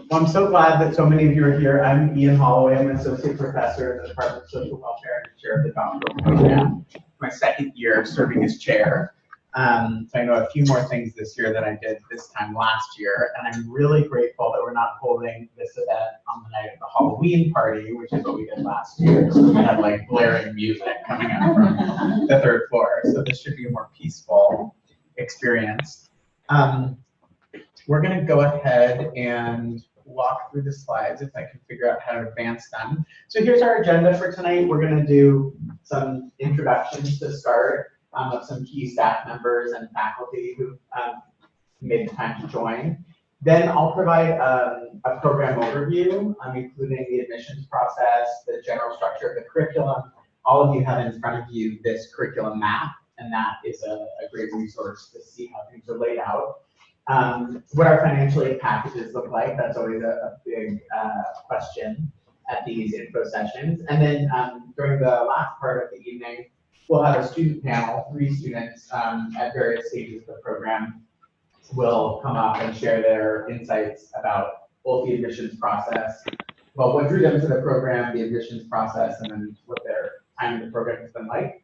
Well, I'm so glad that so many of you are here. I'm Ian Holloway. I'm an associate professor in the Department of Social Welfare and chair of the Doctoral Program. My second year serving as chair. So I know a few more things this year than I did this time last year, and I'm really grateful that we're not holding this event on the night of the Halloween party, which is what we did last year. So we had like blaring music coming out from the third floor. So this should be a more peaceful experience. We're going to go ahead and walk through the slides if I can figure out how to advance them. So here's our agenda for tonight. We're going to do some introductions to start of some key staff members and faculty who made the time to join. Then I'll provide a program overview, including the admissions process, the general structure of the curriculum. All of you have in front of you this curriculum map, and that is a great resource to see how things are laid out. What our financial aid packages look like, that's always a big question at these info sessions. And then during the last part of the evening, we'll have a student panel. 3 students at various stages of the program will come up and share their insights about both the admissions process, well, what drew them to the program, the admissions process, and then what their time in the program has been like.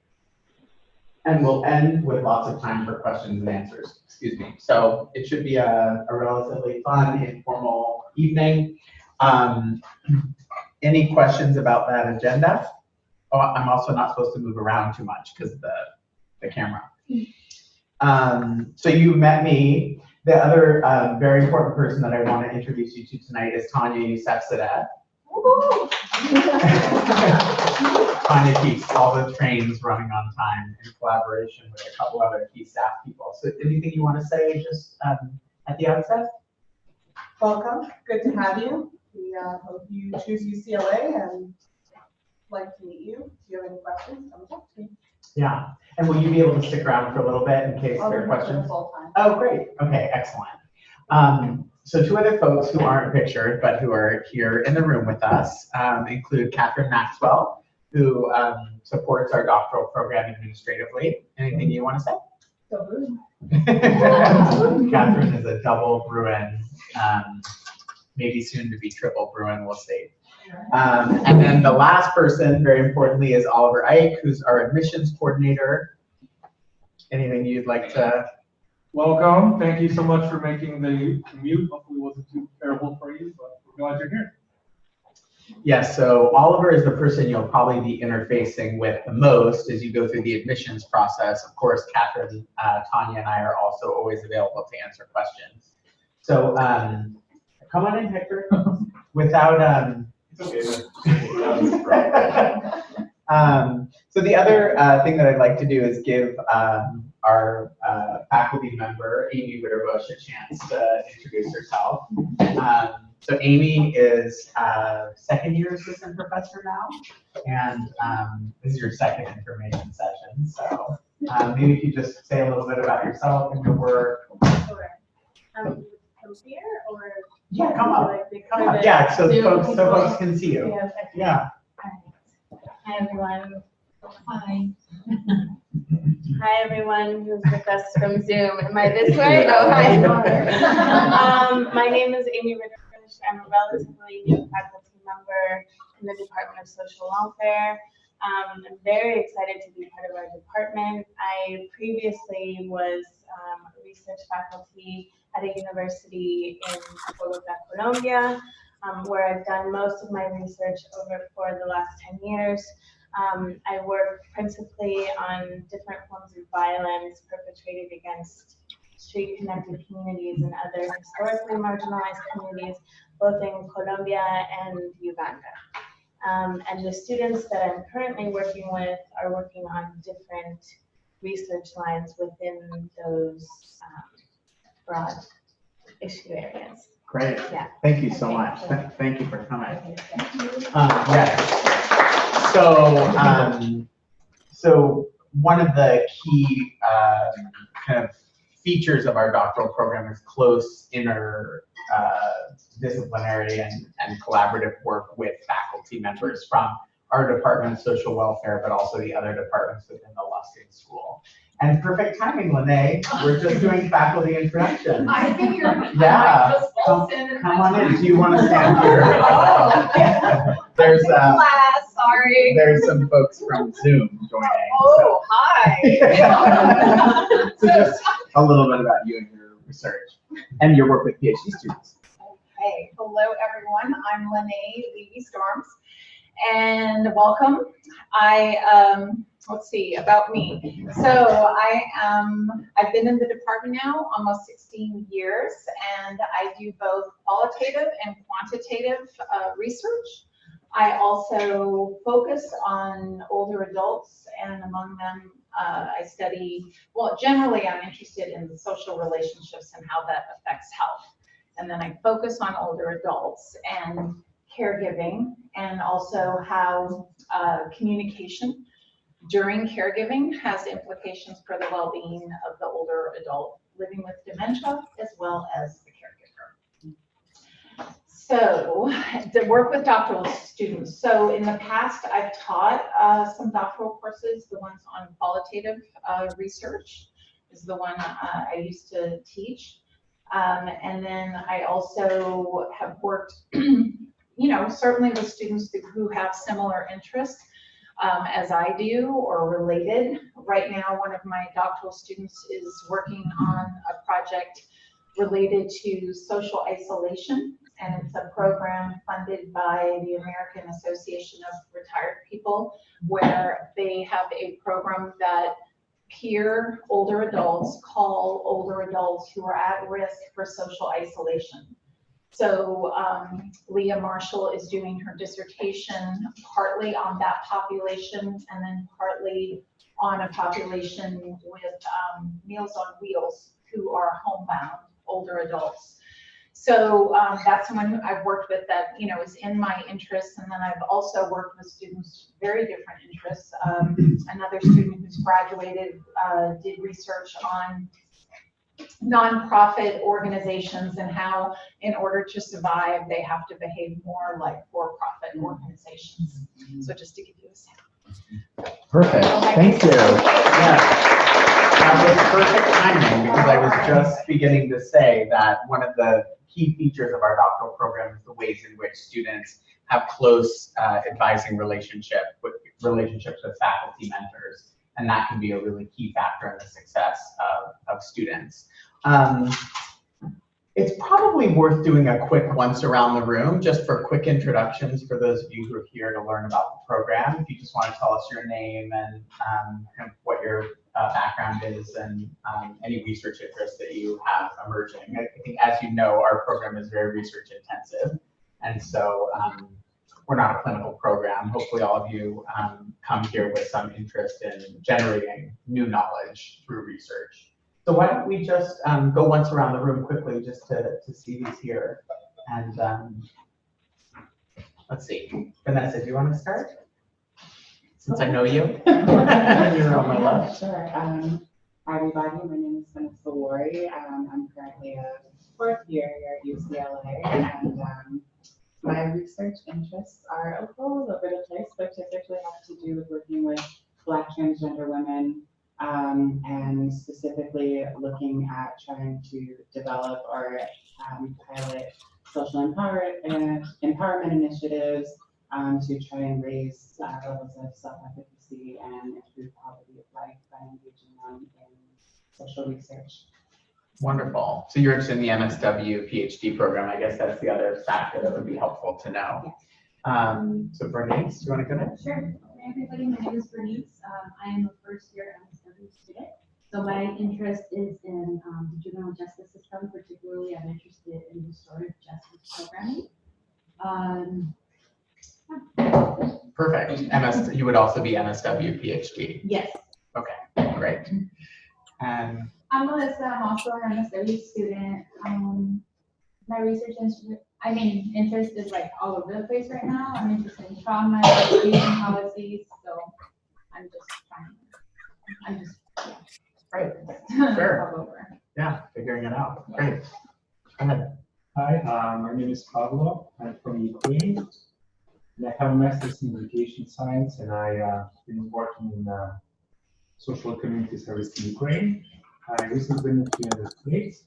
And we'll end with lots of time for questions and answers, excuse me. So it should be a relatively fun, informal evening. Any questions about that agenda? Oh, I'm also not supposed to move around too much because of the camera. So you met me. The other very important person that I want to introduce you to tonight is Tanya Yousefzadeh. Tanya keeps all the trains running on time in collaboration with a couple other key staff people. So anything you want to say just at the outset? Welcome, good to have you. We hope you choose UCLA and like to meet you. If you have any questions, come talk to me. Yeah, and will you be able to stick around for a little bit in case there are questions? Oh, great. Okay, excellent. So 2 other folks who aren't pictured, but who are here in the room with us include Catherine Maxwell, who supports our doctoral program administratively. Anything you want to say? Go Bruin. Catherine is a double Bruin, maybe soon to be triple Bruin, we'll see. And then the last person, very importantly, is Oliver Ike, who's our admissions coordinator. Anything you'd like to? Welcome. Thank you so much for making the commute. Hopefully it wasn't too terrible for you, but we're glad you're here. Yes, so Oliver is the person you'll probably be interfacing with the most as you go through the admissions process. Of course, Catherine, Tanya, and I are also always available to answer questions. So come on in, Hector. Without so the other thing that I'd like to do is give our faculty member, Amy Ritterbush, a chance to introduce herself. So Amy is second year assistant professor now, and this is your second information session. So maybe if you just say a little bit about yourself and your work. Sure. From here or? Yeah, come up. Come up. Yeah, so folks can see you. Yeah. Yeah. Hi everyone. Hi. Hi everyone who's with us from Zoom. Am I this way? Oh, hi. My name is Amy Ritterbush. I'm a relatively new faculty member in the Department of Social Welfare. I'm very excited to be part of our department. I previously was research faculty at a university in Bogota, Colombia, where I've done most of my research for the last 10 years. I work principally on different forms of violence perpetrated against street-connected communities and other historically marginalized communities, both in Colombia and Uganda. And the students that I'm currently working with are working on different research lines within those broad issue areas. Great. Yeah. Thank you so much. Thank you for coming. Yes. So one of the key kind of features of our doctoral program is close disciplinary and collaborative work with faculty members from our Department of Social Welfare, but also the other departments within the Luskin School. And perfect timing, Lene. We're just doing faculty introductions. I figured. Yeah. Come on in. Do you want to stand here? Oh. There's Class, sorry. there's some folks from Zoom joining. Oh, hi. So just a little bit about you and your research and your work with PhD students. Hey, hello everyone. I'm Lene Levy-Storms, and welcome. Let's see about me. So I've been in the department now almost 16 years, and I do both qualitative and quantitative research. I also focus on older adults, and among them, I study, well, generally I'm interested in the social relationships and how that affects health. And then I focus on older adults and caregiving, and also how communication during caregiving has implications for the well-being of the older adult living with dementia, as well as the caregiver. So, to work with doctoral students. So in the past, I've taught some doctoral courses. The ones on qualitative research is the one I used to teach. And then I also have worked, certainly with students who have similar interests as I do, or related. Right now, one of my doctoral students is working on a project related to social isolation, and it's a program funded by the American Association of Retired People, where they have a program that peer older adults call older adults who are at risk for social isolation. So Leah Marshall is doing her dissertation partly on that population, and then partly on a population with Meals on Wheels, who are homebound older adults. So that's someone who I've worked with that is in my interest, and then I've also worked with students very different interests. Another student who's graduated did research on nonprofit organizations and how, in order to survive, they have to behave more like for-profit organizations. So just to give you a sense. Perfect. Thank you. Yeah. That was perfect timing, because I was just beginning to say that one of the key features of our doctoral program is the ways in which students have close advising relationships with faculty mentors, and that can be a really key factor in the success of students. It's probably worth doing a quick once around the room, just for quick introductions for those of you who are here to learn about the program. If you just want to tell us your name and kind of what your background is, and any research interests that you have emerging. I think, as you know, our program is very research intensive, and so we're not a clinical program. Hopefully all of you come here with some interest in generating new knowledge through research. So why don't we just go once around the room quickly, just to see who's here. And let's see. Vanessa, do you want to start? Since I know you. You're on my left. Sure. Hi everybody, my name is Vanessa Lori. I'm currently a fourth year here at UCLA, and my research interests are all over the place, but typically have to do with working with Black transgender women, and specifically looking at trying to develop or pilot social empowerment initiatives to try and raise levels of self-efficacy and improve quality of life by engaging them in social research. Wonderful. So you're interested in the MSW PhD program. I guess that's the other factor that would be helpful to know. Yes. So Bernice, do you want to go ahead? Sure. Hi everybody, my name is Bernice. I am a first year MSW student. So my interest is in the juvenile justice system. Particularly, I'm interested in restorative justice programming. Perfect. You would also be MSW PhD. Yes. Okay, great. And I'm Melissa. I'm also an MSW student. My research interest is like all over the place right now. I'm interested in trauma, education policies. So I'm just great. Sure. all over. Yeah, figuring it out. Great. Go ahead. Hi, my name is Pablo. I'm from Ukraine. And I have a master's in education science, and I've been working in social community service in Ukraine. I recently moved to the United States,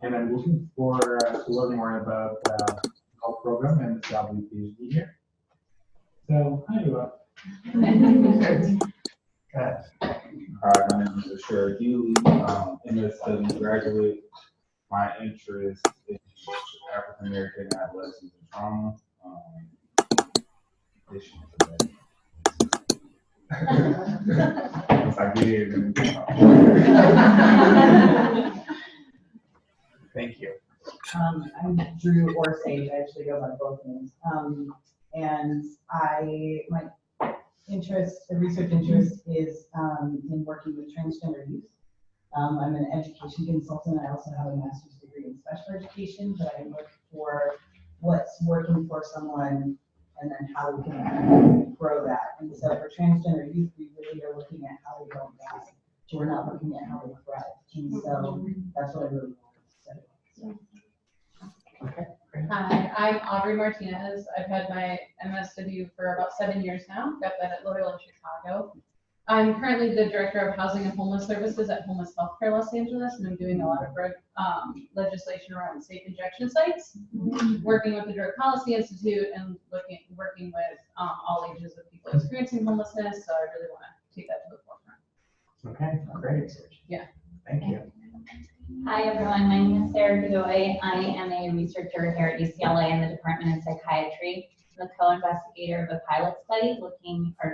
and I'm looking for to learn more about the Doctoral Program and the PhD here. So, hi everyone. Good. Hi, my name is Asher Healy. In this study graduate, my interest is African American adolescents and trauma. Addition to that. Once I get it, then we can talk. Thank you. I'm Drew or Sage, I actually go by both names. And my research interest is in working with transgender youth. I'm an education consultant. I also have a master's degree in special education, but I look for what's working for someone and then how we can grow that. And so for transgender youth, we really are looking at how we don't die. So we're not looking at how we thrive. And so that's what I really want to study. So. Okay. Hi, I'm Aubrey Martinez. I've had my MSW for about 7 years now. Got that at Loyola Chicago. I'm currently the Director of Housing and Homeless Services at Homeless Healthcare Los Angeles, and I'm doing a lot of legislation around safe injection sites, working with the Drug Policy Institute and working with all ages of people experiencing homelessness. So I really want to take that to the forefront. Okay, great. Yeah. Thank you. Hi everyone, my name is Sarah Godoy. I am a researcher here at UCLA in the Department of Psychiatry. I'm the co-investigator of a pilot study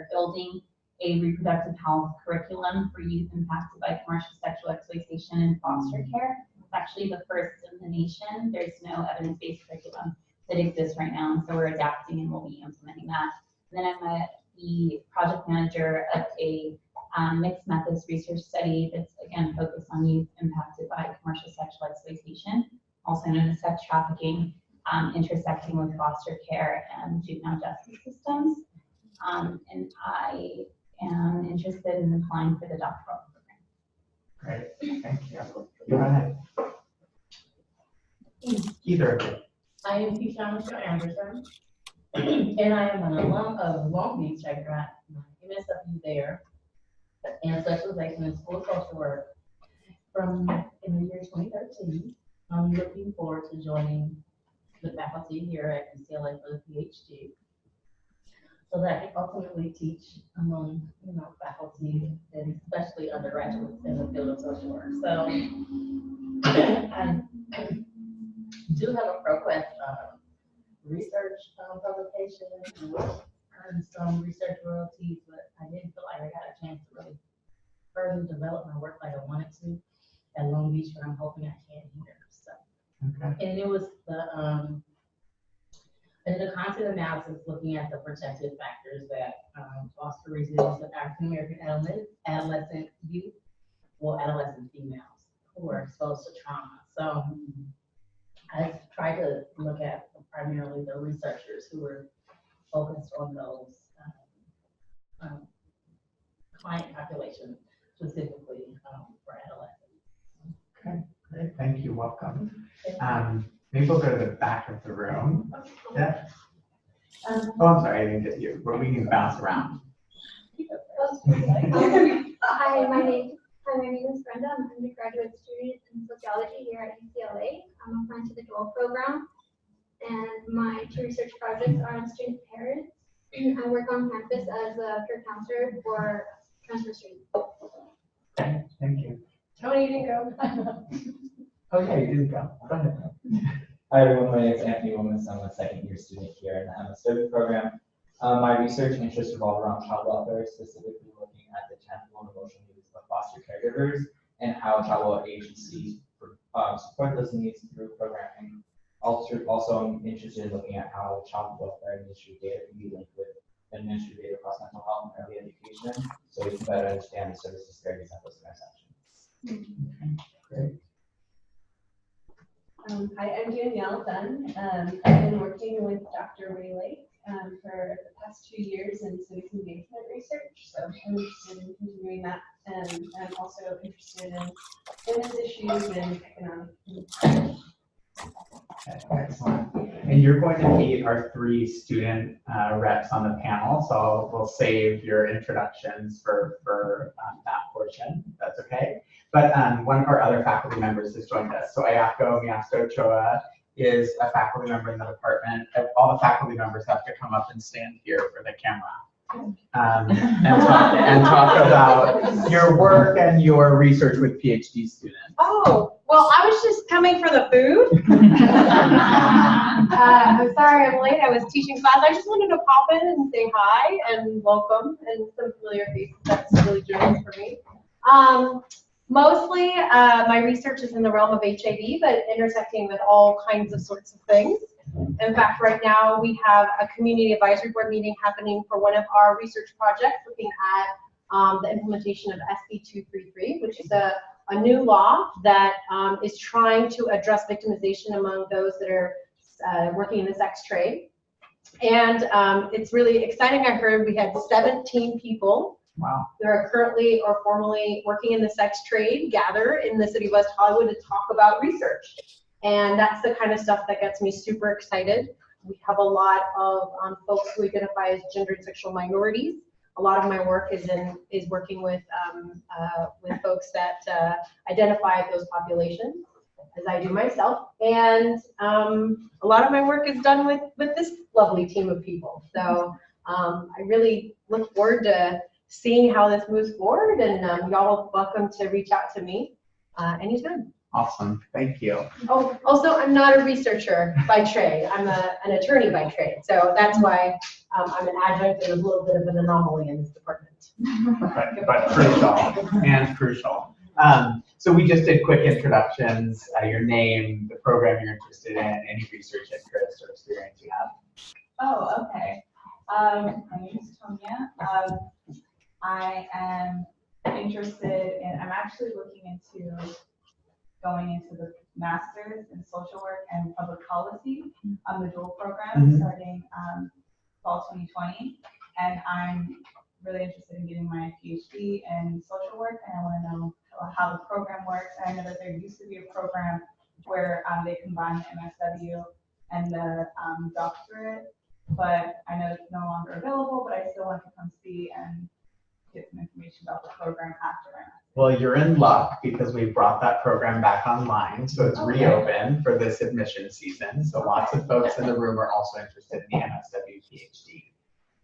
building a reproductive health curriculum for youth impacted by commercial sexual exploitation in foster care. It's actually the first in the nation. There's no evidence-based curriculum that exists right now, and so we're adapting and we'll be implementing that. And then I'm the project manager of a mixed methods research study that's again focused on youth impacted by commercial sexual exploitation, also known as sex trafficking, intersecting with foster care and juvenile justice systems. And I am interested in applying for the doctoral program. Great, thank you. Go ahead. Either of you. I am Keisha Anderson, and I am an alum of Long Beach. I got my MSW there in specialization in school social work in the year 2013. I'm looking forward to joining the faculty here at UCLA for the PhD, so that I can ultimately teach among faculty and especially undergraduates in the field of social work. So I do have a ProQuest research publication and earned some research royalties, but I didn't feel like I got a chance to really further develop my work like I wanted to at Long Beach, but I'm hoping I can here. So, Okay. and it was I did a content analysis looking at the protective factors that foster resilience of African American adolescent youth, adolescent females who are exposed to trauma. So I tried to look at primarily the researchers who were focused on those client populations, specifically for adolescents. Okay, great, thank you, welcome. Maybe we'll go to the back of the room. Yeah. Oh, I'm sorry, I didn't get you, but we can bounce around. Hi, my name is Brenda. I'm an undergraduate student in sociology here at UCLA. I'm applying to the Doctoral Program, and my two research projects are on student parents. I work on campus as a peer counselor for transfer students. Okay, thank you. Tony, you didn't go. Oh yeah, you didn't go. Go ahead. Hi everyone, my name is Anthony Williams. I'm a second-year student here in the MSW program. My research interests revolve around child welfare, specifically looking at the tangible and emotional needs of foster caregivers and how child welfare agencies support those needs through programming. Also, I'm interested in looking at how child welfare administrative data can be linked with administrative data across mental health and early education, so we can better understand the service disparities at those intersections. Great. Hi, I'm Danielle Dunn. I've been working with Dr. Ray Lake for the past 2 years in civic engagement research, so I'm interested in continuing that, and I'm also interested in women's issues and economic. Okay, excellent. And you're going to meet our 3 student reps on the panel, so we'll save your introductions for that portion, if that's okay. But one of our other faculty members has joined us. So Ayako Miyasto Ochoa is a faculty member in the department. All the faculty members have to come up and stand here for the camera. And talk about your work and your research with PhD students. Oh, well, I was just coming for the food. I'm sorry I'm late. I was teaching class. I just wanted to pop in and say hi and welcome and some familiar faces. That's really joyous for me. Mostly, my research is in the realm of HIV, but intersecting with all kinds of sorts of things. In fact, right now we have a community advisory board meeting happening for one of our research projects looking at the implementation of SB 233, which is a new law that is trying to address victimization among those that are working in the sex trade. And it's really exciting. I heard we had 17 people that are currently or formerly working in the sex trade gather in the city of West Hollywood to talk about research. And that's the kind of stuff that gets me super excited. We have a lot of folks who identify as gender and sexual minorities. A lot of my work is working with folks that identify those populations, as I do myself. And a lot of my work is done with this lovely team of people. So I really look forward to seeing how this moves forward. And y'all are welcome to reach out to me anytime. Awesome, thank you. Oh, also, I'm not a researcher by trade. I'm an attorney by trade. So that's why I'm an adjunct and a little bit of an anomaly in this department. But crucial and crucial. So we just did quick introductions, your name, the program you're interested in, any research interest or experience you have. Oh, okay. My name is Tonya. I am interested in, I'm actually looking into going into the master's in social work and public policy on the dual program starting fall 2020. And I'm really interested in getting my PhD in social work, and I want to know how the program works. And I know that there used to be a program where they combine the MSW and the doctorate, but I know it's no longer available, but I still want to come see and get some information about the program after my master's. Well, you're in luck because we brought that program back online, so it's reopened for this admission season. So lots of folks in the room are also interested in the MSW PhD.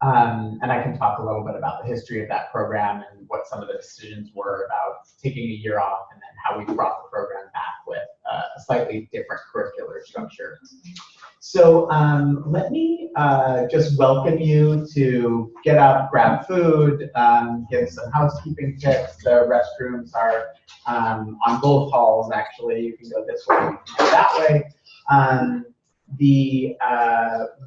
And I can talk a little bit about the history of that program and what some of the decisions were about taking a year off and then how we brought the program back with a slightly different curricular structure. So let me just welcome you to get up, grab food, get some housekeeping tips. The restrooms are on both halls, actually. You can go this way, you can go that way. The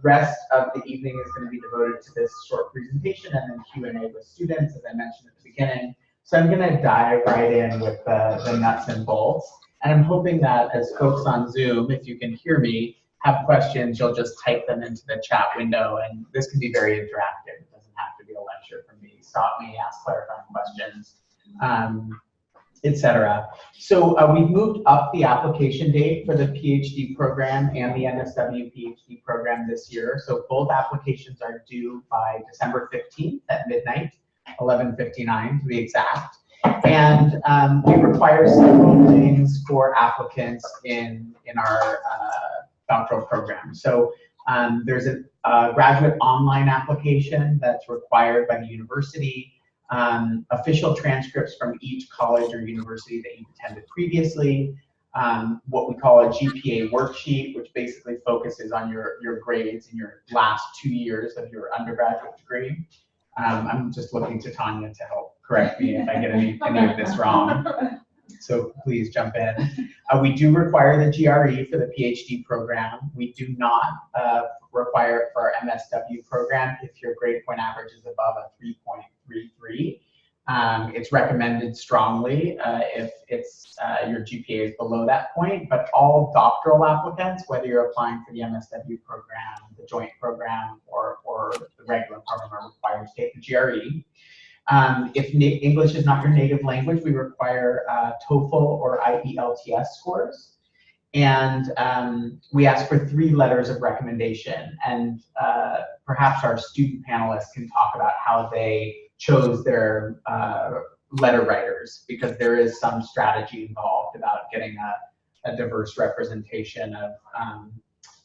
rest of the evening is going to be devoted to this short presentation and then Q&A with students, as I mentioned at the beginning. So I'm going to dive right in with the nuts and bolts. And I'm hoping that as folks on Zoom, if you can hear me, have questions, you'll just type them into the chat window. And this can be very interactive. It doesn't have to be a lecture from me. Stop me, ask clarifying questions, etc. So we've moved up the application date for the PhD program and the MSW PhD program this year. So both applications are due by December 15th at midnight, 11:59 to be exact. And we require several things for applicants in our doctoral program. So there's a graduate online application that's required by the university. Official transcripts from each college or university that you've attended previously, what we call a Gpa Worksheet, which basically focuses on your grades in your last 2 years of your undergraduate degree. I'm just looking to Tanya to help correct me if I get any of this wrong. So please jump in. We do require the GRE for the PhD program. We do not require it for our MSW program if your grade point average is above a 3.33. It's recommended strongly if it's your GPA is below that point, but all doctoral applicants, whether you're applying for the MSW program, the joint program, or the regular program, are required to take the GRE. If English is not your native language, we require TOEFL or IELTS scores. And we ask for 3 letters of recommendation. And perhaps our student panelists can talk about how they chose their letter writers, because there is some strategy involved about getting a diverse representation of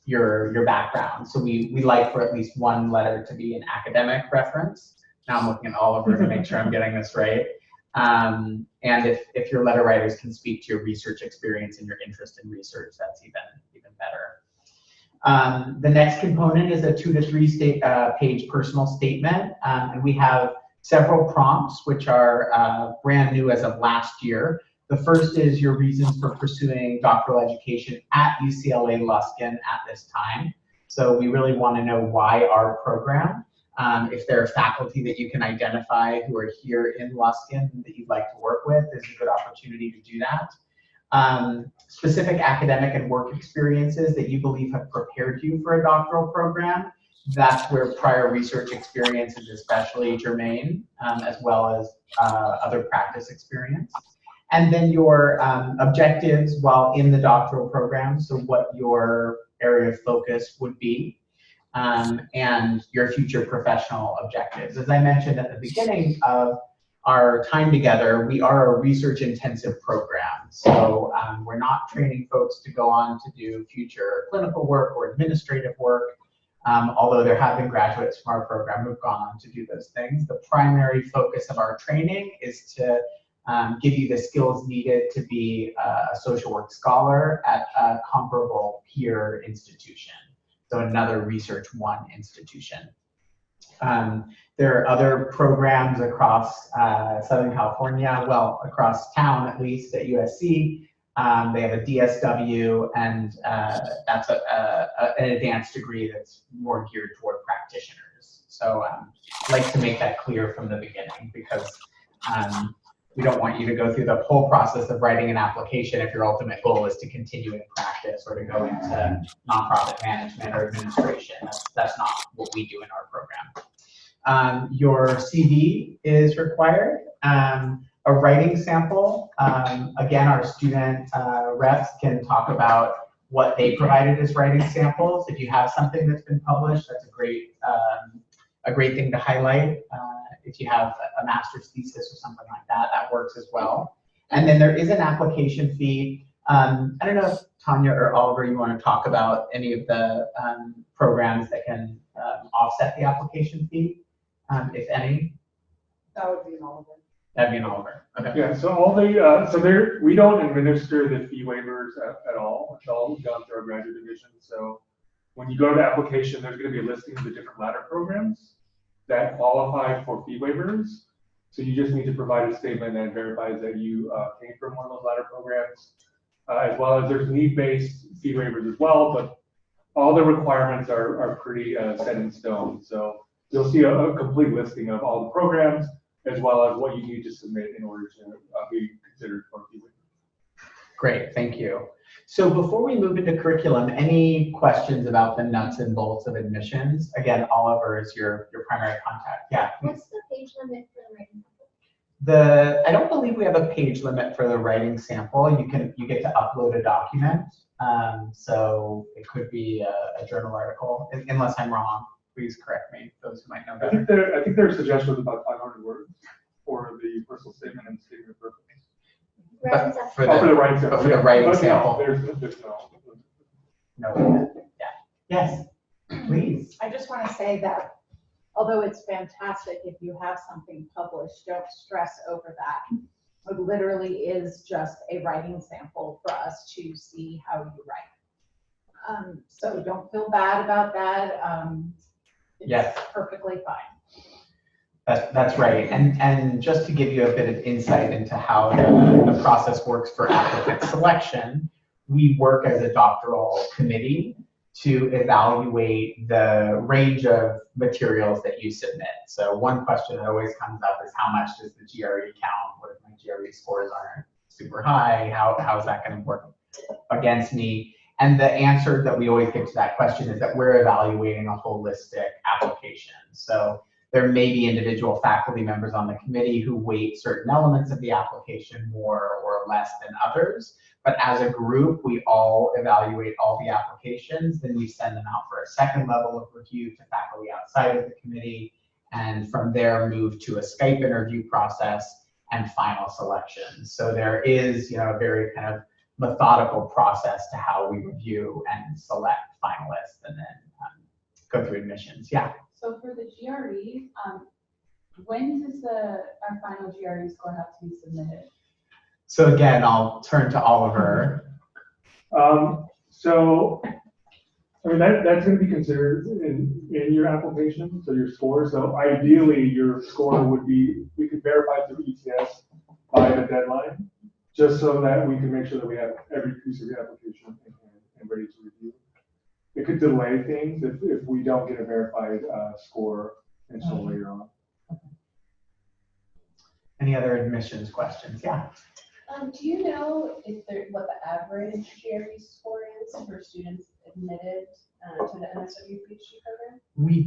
your background. So we like for at least one letter to be an academic reference. Now I'm looking at Oliver to make sure I'm getting this right. And if your letter writers can speak to your research experience and your interest in research, that's even better. The next component is a 2 to 3 page personal statement. And we have several prompts, which are brand new as of last year. The first is your reasons for pursuing doctoral education at UCLA Luskin at this time. So we really want to know why our program. If there are faculty that you can identify who are here in Luskin that you'd like to work with, this is a good opportunity to do that. Specific academic and work experiences that you believe have prepared you for a doctoral program. That's where prior research experience is especially germane, as well as other practice experience. And then your objectives while in the doctoral program, so what your area of focus would be, and your future professional objectives. As I mentioned at the beginning of our time together, we are a research-intensive program. So we're not training folks to go on to do future clinical work or administrative work, although there have been graduates from our program who've gone on to do those things. The primary focus of our training is to give you the skills needed to be a social work scholar at a comparable peer institution. So another Research One institution. There are other programs across Southern California, well, across town at least at USC. They have a DSW, and that's an advanced degree that's more geared toward practitioners. So I'd like to make that clear from the beginning, because we don't want you to go through the whole process of writing an application if your ultimate goal is to continue in practice or to go into nonprofit management or administration. That's not what we do in our program. Your CV is required. A writing sample. Again, our student reps can talk about what they provided as writing samples. If you have something that's been published, that's a great thing to highlight. If you have a master's thesis or something like that, that works as well. And then there is an application fee. I don't know if Tanya or Oliver, you want to talk about any of the programs that can offset the application fee, if any? That would be an Oliver. That'd be an Oliver. Okay. Yeah, so all the, we don't administer the fee waivers at all. It's all done through our graduate division. So when you go to the application, there's going to be a listing of the different ladder programs that qualify for fee waivers. So you just need to provide a statement that verifies that you came from one of those ladder programs, as well as there's need-based fee waivers as well, but all the requirements are pretty set in stone. So you'll see a complete listing of all the programs, as well as what you need to submit in order to be considered for fee waiver. Great, thank you. So before we move into curriculum, any questions about the nuts and bolts of admissions? Again, Oliver is your primary contact. Yeah. What's the page limit for the writing sample? I don't believe we have a page limit for the writing sample. You get to upload a document. So it could be a journal article, unless I'm wrong. Please correct me, those who might know better. I think their suggestion was about 500 words for the personal statement and statement of purpose. But for the writing sample. For the writing sample. There's no. Yeah. Yes, please. I just want to say that although it's fantastic if you have something published, don't stress over that. It literally is just a writing sample for us to see how you write. So don't feel bad about that. It's yes. Perfectly fine. That's right. And just to give you a bit of insight into how the process works for applicant selection, we work as a doctoral committee to evaluate the range of materials that you submit. So one question that always comes up is, how much does the GRE count? What if my GRE scores aren't super high? How is that going to work against me? And the answer that we always give to that question is that we're evaluating a holistic application. So there may be individual faculty members on the committee who weight certain elements of the application more or less than others. But as a group, we all evaluate all the applications. Then we send them out for a second level of review to faculty outside of the committee. And from there, move to a Skype interview process. and final selections. So there is, a very kind of methodical process to how we review and select finalists and then go through admissions. Yeah. So for the GRE, when does our final GRE score have to be submitted? So again, I'll turn to Oliver. So, I mean, that's going to be considered in your application, so your score. So ideally, your score would be, we could verify through ETS by the deadline, just so that we can make sure that we have every piece of your application and ready to review. It could delay things if we don't get a verified score until later on. Any other admissions questions? Yeah. Do you know what the average GRE score is for students admitted to the MSW PhD program? We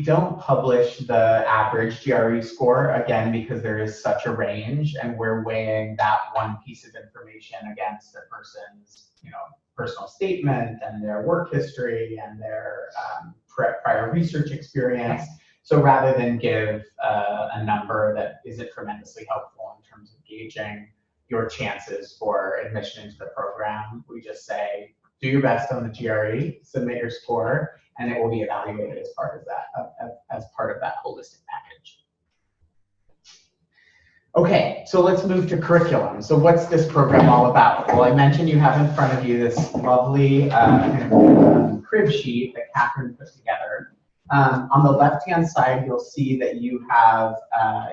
don't publish the average GRE score, again, because there is such a range, and we're weighing that one piece of information against a person's, personal statement and their work history and their prior research experience. So rather than give a number that isn't tremendously helpful in terms of gauging your chances for admission into the program, we just say, do your best on the GRE, submit your score, and it will be evaluated as part of that holistic package. Okay, so let's move to curriculum. So what's this program all about? Well, I mentioned you have in front of you this lovely crib sheet that Catherine put together. On the left-hand side, you'll see that you have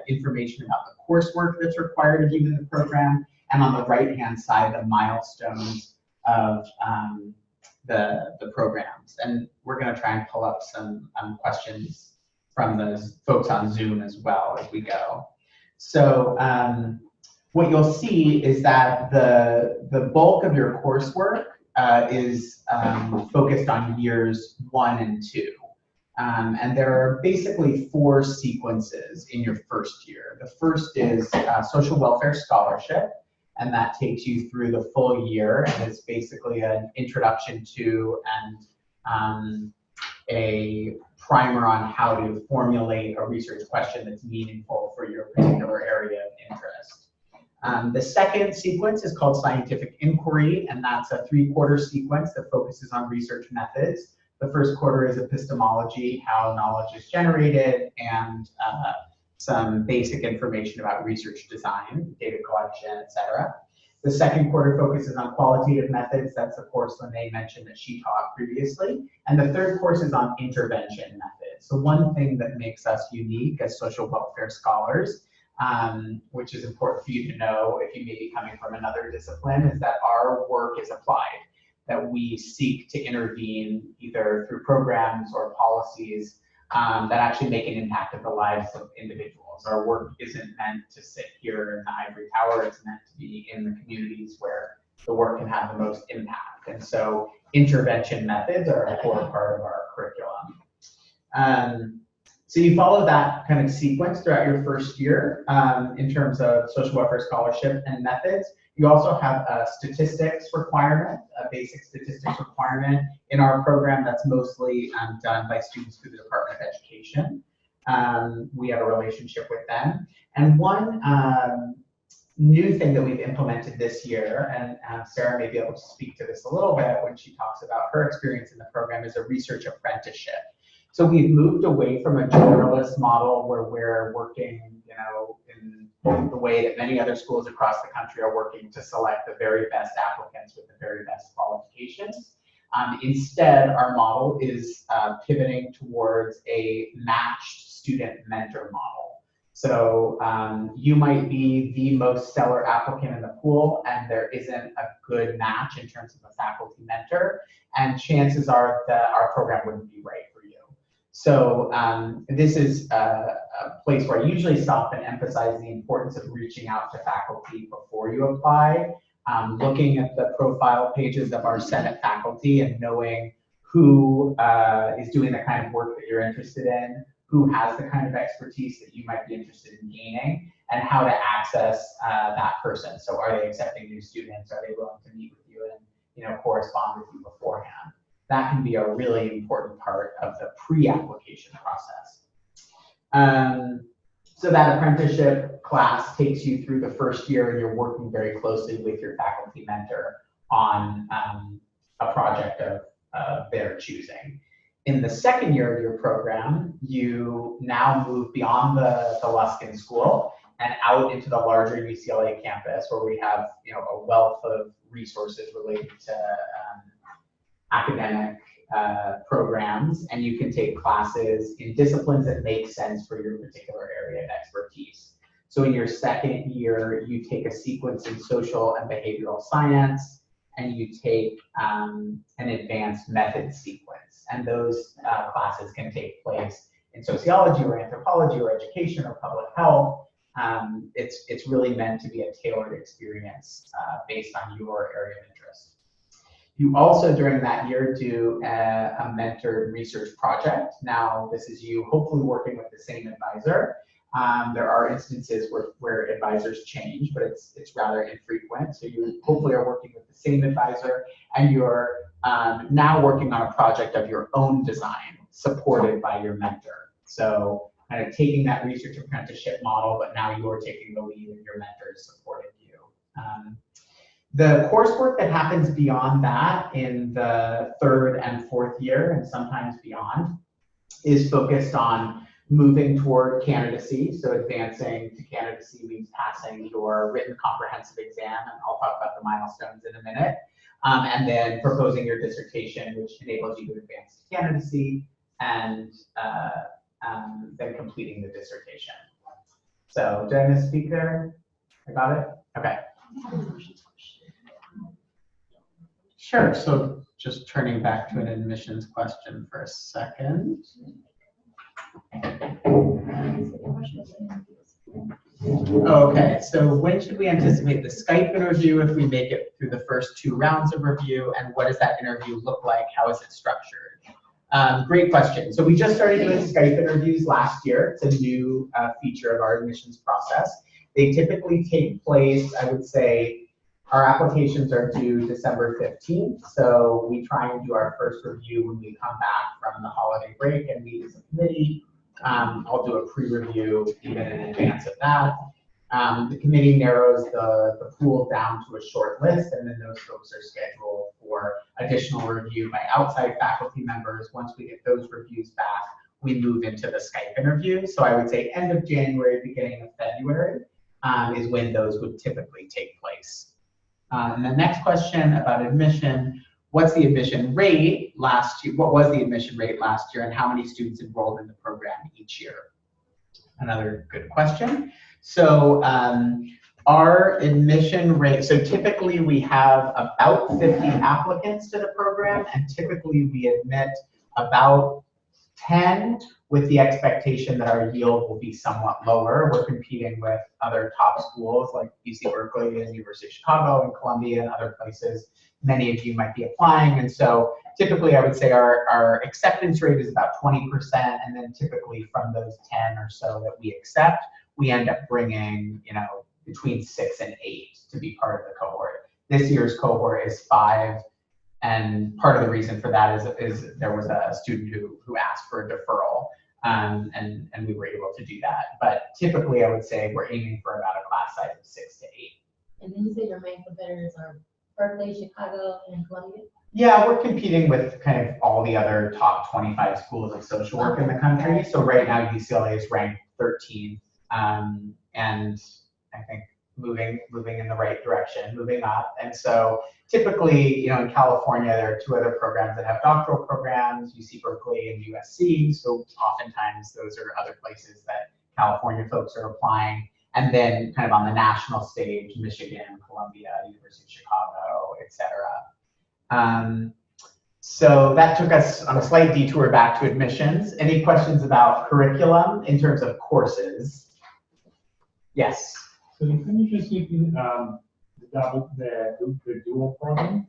information about the coursework that's required of you in the program, and on the right-hand side, the milestones of the programs. And we're going to try and pull up some questions from those folks on Zoom as well as we go. So what you'll see is that the bulk of your coursework is focused on years 1 and 2. And there are basically 4 sequences in your first year. The first is social welfare scholarship, and that takes you through the full year, and it's basically an introduction to and a primer on how to formulate a research question that's meaningful for your particular area of interest. The second sequence is called scientific inquiry, and that's a 3-quarter sequence that focuses on research methods. The first quarter is epistemology, how knowledge is generated, and some basic information about research design, data collection, etc. The second quarter focuses on qualitative methods. That's the course Lene mentioned that she taught previously. And the third course is on intervention methods. So one thing that makes us unique as social welfare scholars, which is important for you to know if you may be coming from another discipline, is that our work is applied, that we seek to intervene either through programs or policies that actually make an impact of the lives of individuals. Our work isn't meant to sit here in the ivory tower, it's meant to be in the communities where the work can have the most impact. And so intervention methods are a core part of our curriculum. So you follow that kind of sequence throughout your first year in terms of social welfare scholarship and methods. You also have a statistics requirement, a basic statistics requirement in our program that's mostly done by students through the Department of Education. We have a relationship with them. And one new thing that we've implemented this year, and Sarah may be able to speak to this a little bit when she talks about her experience in the program, is a research apprenticeship. So we've moved away from a generalist model where we're working, in the way that many other schools across the country are working to select the very best applicants with the very best qualifications. Instead, our model is pivoting towards a matched student mentor model. So you might be the most stellar applicant in the pool, and there isn't a good match in terms of a faculty mentor, and chances are that our program wouldn't be right for you. So this is a place where I usually stop and emphasize the importance of reaching out to faculty before you apply, looking at the profile pages of our Senate faculty and knowing who is doing the kind of work that you're interested in, who has the kind of expertise that you might be interested in gaining, and how to access that person. So are they accepting new students? Are they willing to meet with you and correspond with you beforehand? That can be a really important part of the pre-application process. So that apprenticeship class takes you through the first year, and you're working very closely with your faculty mentor on a project of their choosing. In the second year of your program, you now move beyond the Luskin school and out into the larger UCLA campus, where we have a wealth of resources related to academic programs, and you can take classes in disciplines that make sense for your particular area of expertise. So in your second year, you take a sequence in social and behavioral science, and you take an advanced method sequence. And those classes can take place in sociology or anthropology or education or public health. It's really meant to be a tailored experience based on your area of interest. You also, during that year, do a mentored research project. Now, this is you hopefully working with the same advisor. There are instances where advisors change, but it's rather infrequent. So you hopefully are working with the same advisor, and you're now working on a project of your own design, supported by your mentor. So kind of taking that research apprenticeship model, but now you're taking the lead and your mentor is supporting you. The coursework that happens beyond that in the third and fourth year, and sometimes beyond, is focused on moving toward candidacy. So advancing to candidacy means passing your written comprehensive exam, and I'll talk about the milestones in a minute. And then proposing your dissertation, which enables you to advance to candidacy, and then completing the dissertation. So did I misspeak there? I got it? Okay. Sure, so just turning back to an admissions question for a second. Okay, so when should we anticipate the Skype interview if we make it through the first 2 rounds of review, and what does that interview look like? How is it structured? Great question. So we just started doing Skype interviews last year. It's a new feature of our admissions process. They typically take place, I would say, our applications are due December 15th, so we try and do our first review when we come back from the holiday break and meet as a committee. I'll do a pre-review even in advance of that. The committee narrows the pool down to a short list, and then those folks are scheduled for additional review by outside faculty members. Once we get those reviews back, we move into the Skype interview. So I would say end of January, beginning of February is when those would typically take place. And the next question about admission, what's the admission rate last year? What was the admission rate last year, and how many students enrolled in the program each year? Another good question. So our admission rate, so typically we have about 50 applicants to the program, and typically we admit about 10 with the expectation that our yield will be somewhat lower. We're competing with other top schools like UC Berkeley and University of Chicago and Columbia and other places. Many of you might be applying, and so typically I would say our acceptance rate is about 20%, and then typically from those 10 or so that we accept, we end up bringing, between 6 and 8 to be part of the cohort. This year's cohort is 5. And part of the reason for that is there was a student who asked for a deferral, and we were able to do that. But typically, I would say we're aiming for about a class size of 6 to 8. And then you say your main competitors are Berkeley, Chicago, and Columbia? Yeah, we're competing with kind of all the other top 25 schools of social work in the country. So right now, UCLA is ranked 13th, and I think moving in the right direction, moving up. And so typically, in California, there are 2 other programs that have doctoral programs, UC Berkeley and USC. So oftentimes those are other places that California folks are applying. And then kind of on the national stage, Michigan, Columbia, University of Chicago, et cetera. So that took us on a slight detour back to admissions. Any questions about curriculum in terms of courses? Yes. So you can just give the dual program.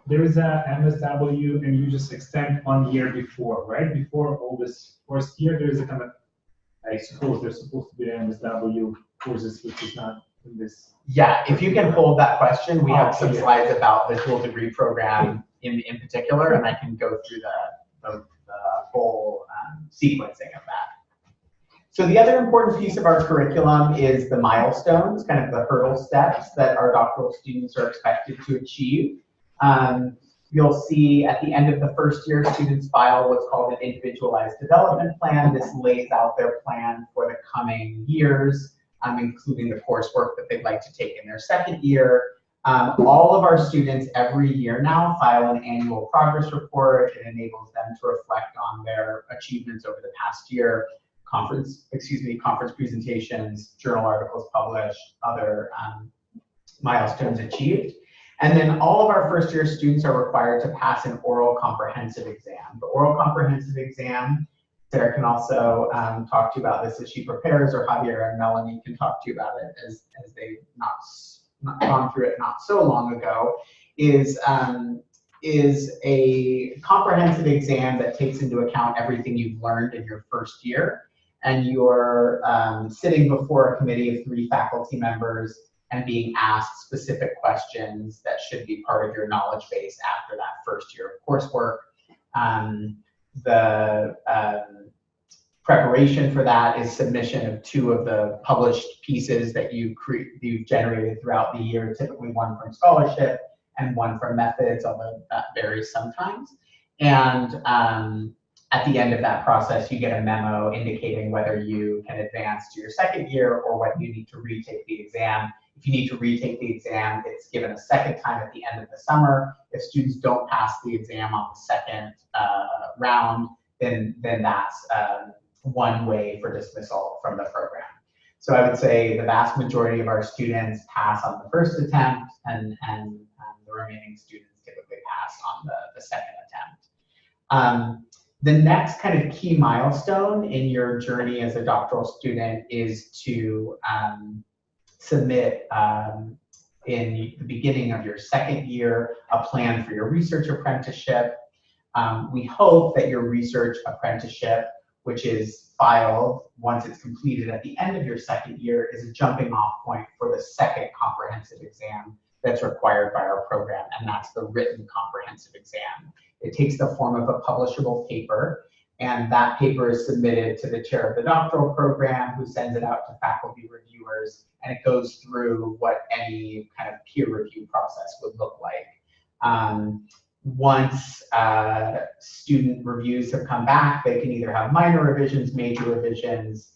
There is a MSW, and you just extend 1 year before, right? Before all this first year, there is a kind of, I suppose there's supposed to be MSW courses, which is not in this. Yeah, if you can hold that question, we have some slides about the dual degree program in particular, and I can go through the whole sequencing of that. So the other important piece of our curriculum is the milestones, kind of the hurdle steps that our doctoral students are expected to achieve. You'll see at the end of the first year, students file what's called an individualized development plan. This lays out their plan for the coming years, including the coursework that they'd like to take in their second year. All of our students every year now file an annual progress report. It enables them to reflect on their achievements over the past year, conference presentations, journal articles published, other milestones achieved. And then all of our first year students are required to pass an oral comprehensive exam. The oral comprehensive exam, Sarah can also talk to you about this as she prepares, or Javier and Melanie can talk to you about it as they've not gone through it not so long ago, is a comprehensive exam that takes into account everything you've learned in your first year. And you're sitting before a committee of 3 faculty members and being asked specific questions that should be part of your knowledge base after that first year of coursework. The preparation for that is submission of 2 of the published pieces that you've generated throughout the year, typically 1 from scholarship and 1 from methods, although that varies sometimes. And at the end of that process, you get a memo indicating whether you can advance to your second year or whether you need to retake the exam. If you need to retake the exam, it's given a second time at the end of the summer. If students don't pass the exam on the second round, then that's one way for dismissal from the program. So I would say the vast majority of our students pass on the first attempt, and the remaining students typically pass on the second attempt. The next kind of key milestone in your journey as a doctoral student is to submit in the beginning of your second year a plan for your research apprenticeship. We hope that your research apprenticeship, which is filed once it's completed at the end of your second year, is a jumping off point for the second comprehensive exam that's required by our program, and that's the written comprehensive exam. It takes the form of a publishable paper, and that paper is submitted to the chair of the doctoral program, who sends it out to faculty reviewers, and it goes through what any kind of peer review process would look like. Once student reviews have come back, they can either have minor revisions, major revisions,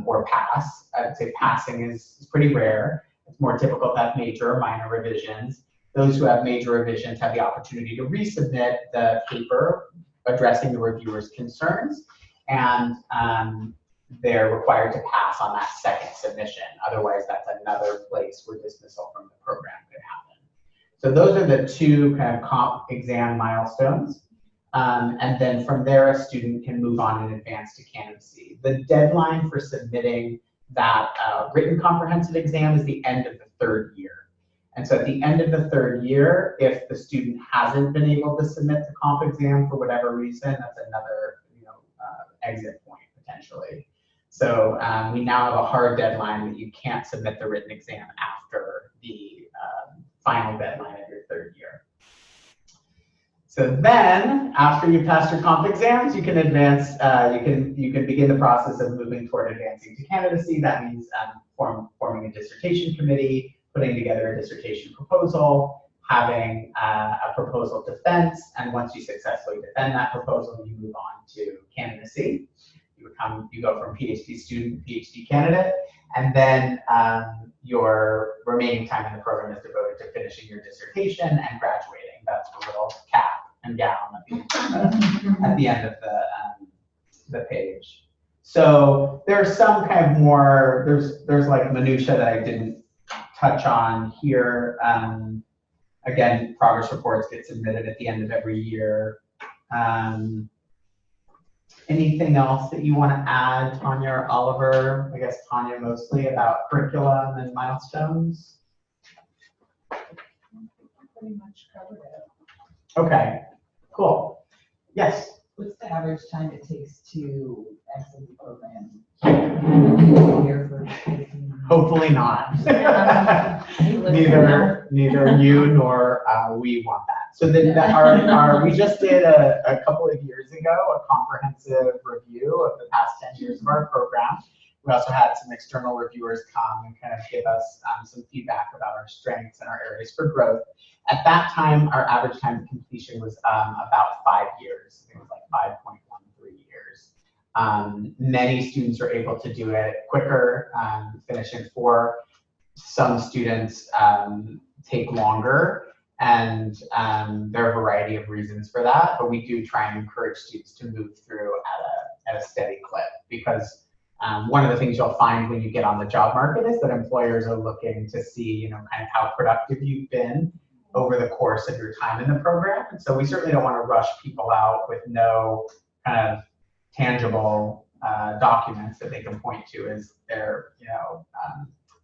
or pass. I would say passing is pretty rare. It's more typical to have major or minor revisions. Those who have major revisions have the opportunity to resubmit the paper addressing the reviewer's concerns, and they're required to pass on that second submission. Otherwise, that's another place where dismissal from the program could happen. So those are the 2 kind of comp exam milestones. And then from there, a student can move on and advance to candidacy. The deadline for submitting that written comprehensive exam is the end of the 3rd year. And so at the end of the 3rd year, if the student hasn't been able to submit the comp exam for whatever reason, that's another exit point potentially. So we now have a hard deadline that you can't submit the written exam after the final deadline of your 3rd year. So then, after you pass your comp exams, you can advance. You can begin the process of moving toward advancing to candidacy. That means forming a dissertation committee, putting together a dissertation proposal, having a proposal defense, and once you successfully defend that proposal, you move on to candidacy. You go from PhD student to PhD candidate, and then your remaining time in the program is devoted to finishing your dissertation and graduating. That's the little cap and gown at the end of the page. So there's some kind of more, there's like minutia that I didn't touch on here. Again, progress reports get submitted at the end of every year. Anything else that you want to add, Tanya or Oliver? I guess Tanya mostly about curriculum and milestones. Pretty much covered it. Okay, cool. Yes? What's the average time it takes to exit the program? Hopefully not. Neither you nor we want that. So we just did a couple of years ago, a comprehensive review of the past 10 years of our program. We also had some external reviewers come and kind of give us some feedback about our strengths and our areas for growth. At that time, our average time to completion was about 5 years. I think it was like 5.13 years. Many students are able to do it quicker, finish in 4. Some students take longer, and there are a variety of reasons for that, but we do try and encourage students to move through at a steady clip, because one of the things you'll find when you get on the job market is that employers are looking to see, kind of how productive you've been over the course of your time in the program. And so we certainly don't want to rush people out with no kind of tangible documents that they can point to as their,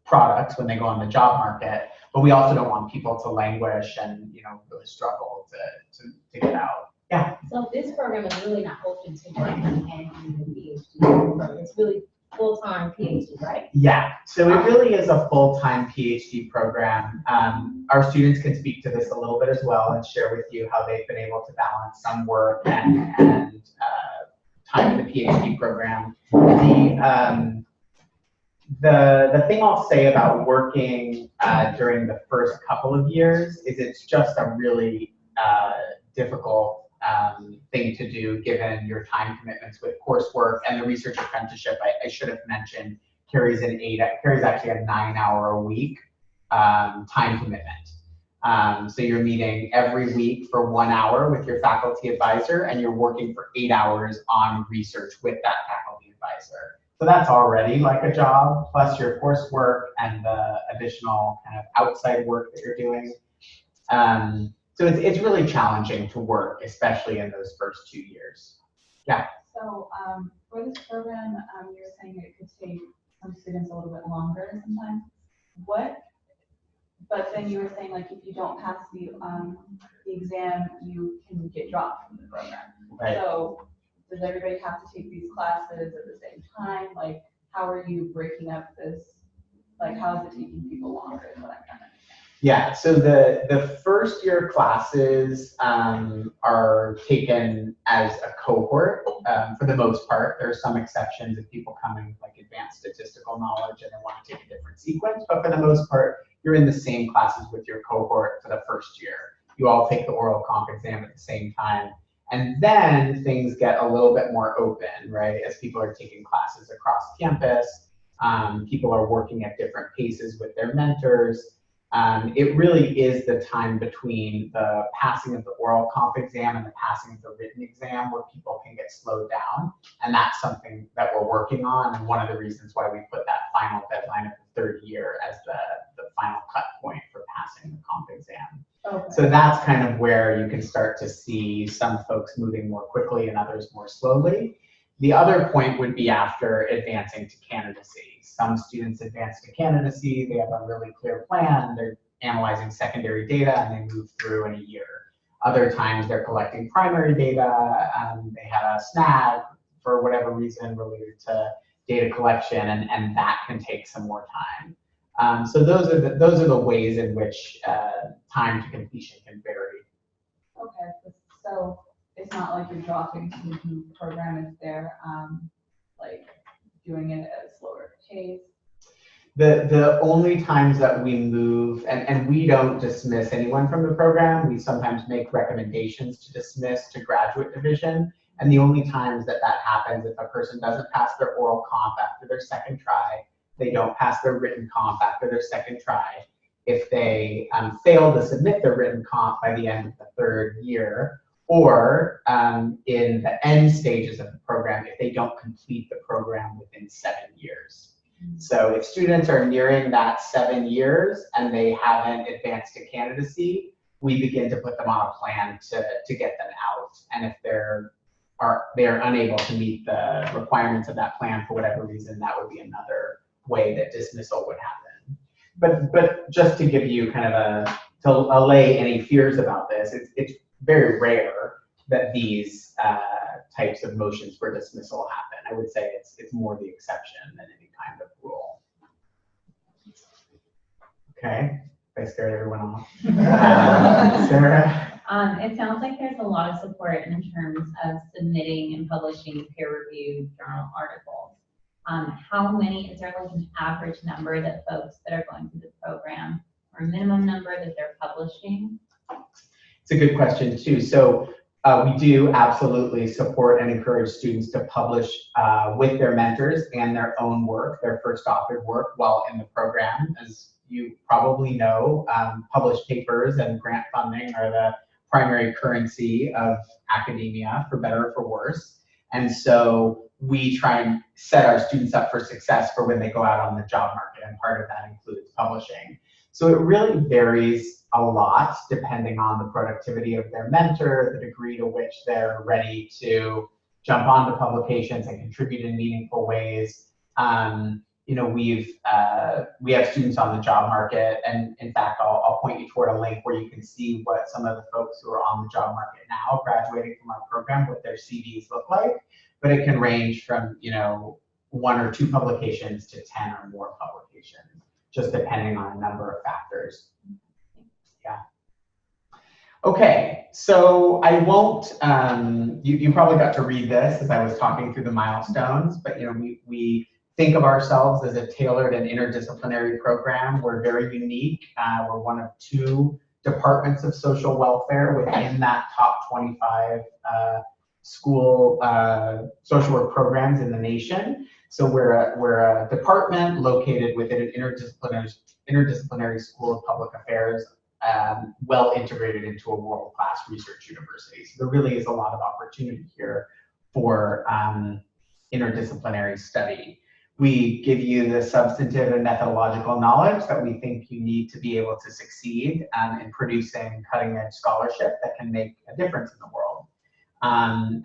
products when they go on the job market. But we also don't want people to languish and, really struggle to get out. Yeah. So this program is really not open to working and doing the PhD program. It's really full-time PhD, right? Yeah, so it really is a full-time PhD program. Our students can speak to this a little bit as well and share with you how they've been able to balance some work and time in the PhD program. The thing I'll say about working during the first couple of years is it's just a really difficult thing to do given your time commitments with coursework, and the research apprenticeship, I should have mentioned, carries actually a 9-hour-a-week time commitment. So you're meeting every week for 1 hour with your faculty advisor, and you're working for 8 hours on research with that faculty advisor. So that's already like a job, plus your coursework and the additional kind of outside work that you're doing. So it's really challenging to work, especially in those first 2 years. Yeah. So for this program, you're saying it could take some students a little bit longer sometimes. But then you were saying, like, if you don't pass the exam, you can get dropped from the program. Right. So does everybody have to take these classes at the same time? Like, how are you breaking up this? Like, how is it taking people longer is what I'm trying to understand. Yeah, so the first year classes are taken as a cohort for the most part. There are some exceptions if people come in like advanced statistical knowledge and they want to take a different sequence, but for the most part, you're in the same classes with your cohort for the first year. You all take the oral comp exam at the same time. And then things get a little bit more open, right? As people are taking classes across campus, people are working at different paces with their mentors. It really is the time between the passing of the oral comp exam and the passing of the written exam where people can get slowed down. And that's something that we're working on. And one of the reasons why we put that final deadline of the third year as the final cut point for passing the comp exam. Okay. So that's kind of where you can start to see some folks moving more quickly and others more slowly. The other point would be after advancing to candidacy. Some students advance to candidacy, they have a really clear plan, they're analyzing secondary data, and they move through in a year. Other times they're collecting primary data, they had a snag for whatever reason related to data collection, and that can take some more time. So those are the ways in which time to completion can vary. Okay, so it's not like you're dropping to the program, it's there, like doing it at a slower pace. The only times that we move, and we don't dismiss anyone from the program, we sometimes make recommendations to dismiss to graduate division, and the only times that happens if a person doesn't pass their oral comp after their second try, they don't pass their written comp after their second try, if they fail to submit their written comp by the end of the third year, or in the end stages of the program if they don't complete the program within 7 years. So if students are nearing that 7 years and they haven't advanced to candidacy, we begin to put them on a plan to get them out. And if they are unable to meet the requirements of that plan for whatever reason, that would be another way that dismissal would happen. But just to give you kind of to allay any fears about this, it's very rare that these types of motions for dismissal happen. I would say it's more the exception than any kind of rule. Okay, I scared everyone off. Sarah? It sounds like there's a lot of support in terms of submitting and publishing peer-reviewed journal articles. How many, is there like an average number that folks that are going through the program, or a minimum number that they're publishing? It's a good question too. So we do absolutely support and encourage students to publish with their mentors and their own work, their first authored work while in the program. As you probably know, published papers and grant funding are the primary currency of academia, for better or for worse. And so we try and set our students up for success for when they go out on the job market, and part of that includes publishing. So it really varies a lot depending on the productivity of their mentor, the degree to which they're ready to jump onto publications and contribute in meaningful ways. You know, we have students on the job market, and in fact, I'll point you toward a link where you can see what some of the folks who are on the job market now, graduating from our program, what their CVs look like. But it can range from, you know, 1 or 2 publications to 10 or more publications, just depending on a number of factors. Yeah. Okay, so I won't, you probably got to read this as I was talking through the milestones, but you know, we think of ourselves as a tailored and interdisciplinary program. We're very unique. We're one of 2 departments of social welfare within that top 25 school social work programs in the nation. So we're a department located within an interdisciplinary school of public affairs, well integrated into a world-class research university. So there really is a lot of opportunity here for interdisciplinary study. We give you the substantive and methodological knowledge that we think you need to be able to succeed in producing cutting-edge scholarship that can make a difference in the world.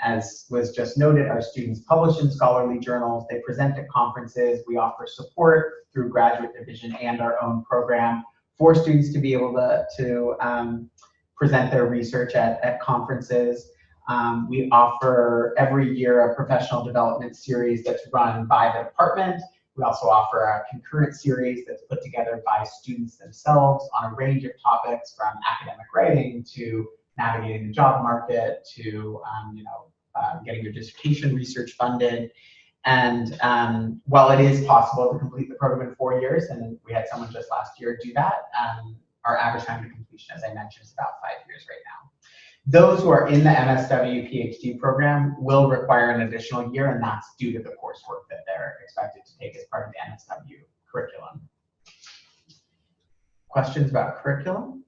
As was just noted, our students publish in scholarly journals, they present at conferences, we offer support through graduate division and our own program for students to be able to present their research at conferences. We offer every year a professional development series that's run by the department. We also offer a concurrent series that's put together by students themselves on a range of topics, from academic writing to navigating the job market to getting your dissertation research funded. And while it is possible to complete the program in 4 years, and we had someone just last year do that, our average time to completion, as I mentioned, is about 5 years right now. Those who are in the MSW PhD program will require an additional year, and that's due to the coursework that they're expected to take as part of the MSW curriculum. Questions about curriculum?